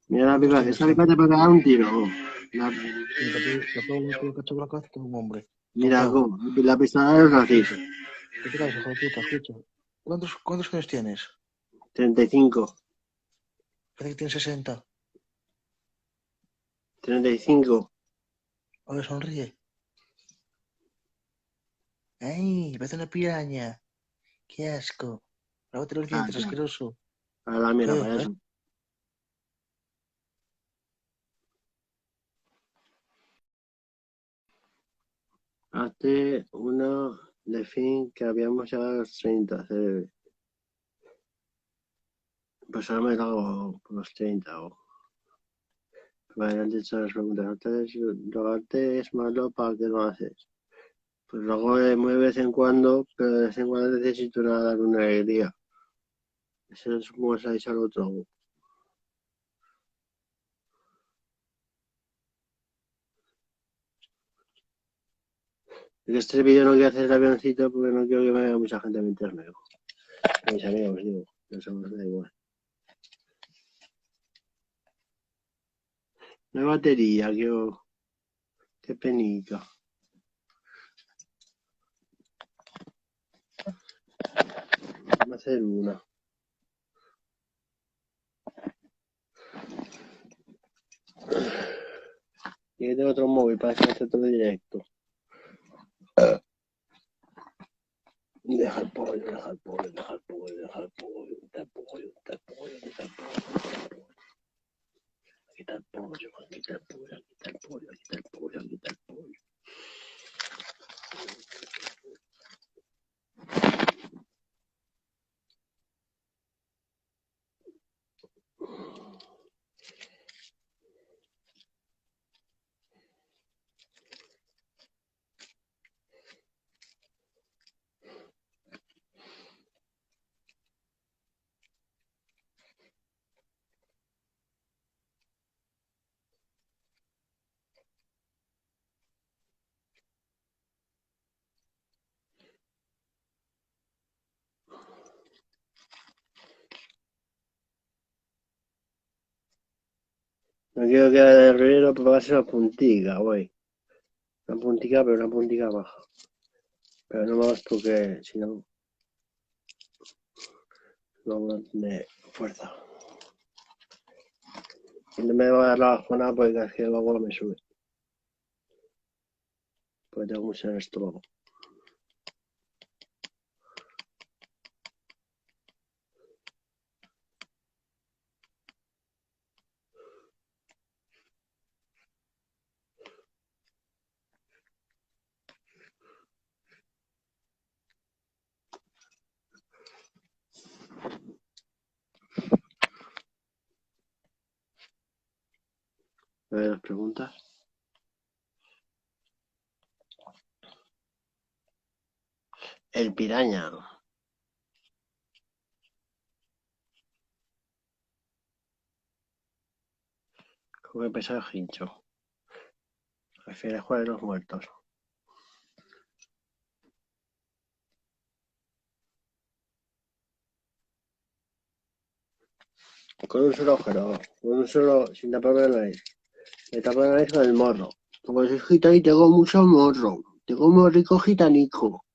Mira la ¿Cuántos pipa. tienes? Esa pipa te puede dar un tiro. La- Sí, te pego la tía cacho la cabeza, que es un hombre. Mira, Tontao. la pistola de los nazis. ¿Qué te traes, hijo de puta? Escucha. ¿Cuántos años tienes? 35. Parece que tienes 60. 35. A ver, sonríe. ¡Ay! Parece una piraña. ¡Qué asco! Lávate los dientes, asqueroso. A la mierda, ¿Qué? payaso. Hazte una de fin que habíamos llegado a los 30, cerebro. Pues ahora me lo hago por los 30. Vale, antes de las preguntas. Antes, drogarte es malo, ¿para qué lo haces? Pues lo hago muy de vez en cuando, pero de vez en cuando necesito dar una alegría. Eso es como se ha dicho al otro. En este vídeo no quiero hacer el avioncito porque no quiero que me vea mucha gente en internet. Mis amigos, digo, eso me da igual. No hay batería, qué penica. Vamos a hacer una. Y aquí tengo otro móvil para hacer todo directo. Deja el pollo, deja el pollo, deja el pollo, deja el pollo, quita el pollo, quita el pollo, quita el pollo. Quita el pollo, quita el pollo, quita el pollo, quita el pollo, quita el pollo. No quiero quedar de ruido, pero va a ser una puntica, güey. Una puntica, pero una puntica baja. Pero no más porque si no, no de fuerza. Y no me va a dar la bajona porque es que luego me sube. Porque tengo mucho en el estómago. A ver las preguntas. El piraña. ¿Cómo que pesa el hincho? ¿Prefieres jugar de los muertos? Con un solo agujero, con un solo, sin tapar la nariz. Me tapo la nariz con el morro. Porque soy gitano y tengo mucho morro. Tengo morrico gitanico.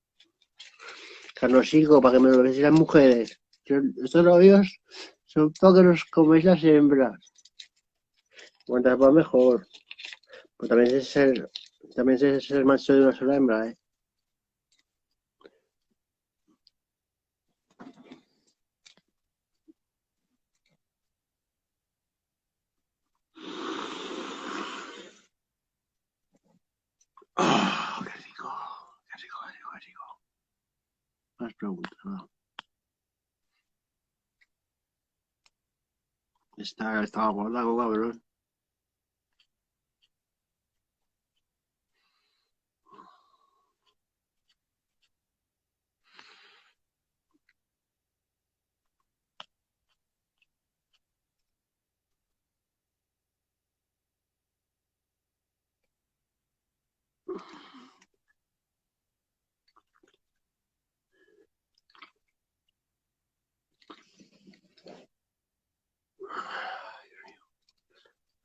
Carnosico, para que me lo beséis las mujeres. Estos labios son para que los coméis las hembras. Cuantas más mejor. Pues también sé ser macho de una sola hembra, ¿eh? Oh, qué rico, qué rico, qué rico, qué rico. Más preguntas, ¿no? Estaba gorda, cabrón.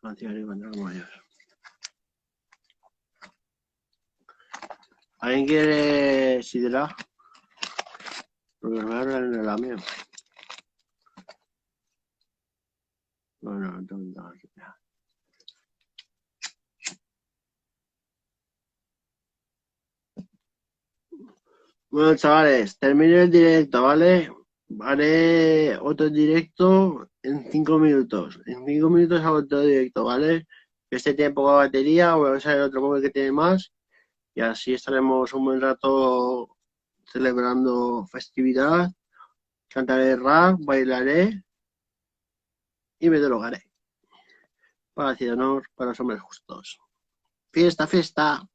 Anciano y cuando mayor. ¿Alguien quiere sidra? Porque me voy a hablar en el amigo. No tengo nada. Bueno, chavales, termino el directo, ¿vale? haré otro directo en 5 minutos. En 5 minutos hago otro directo, ¿vale? Este tiene poca batería, voy a usar el otro móvil que tiene más y así estaremos un buen rato celebrando festividad. Cantaré rap, bailaré y me drogaré. Paz y honor para los hombres justos. Fiesta, fiesta.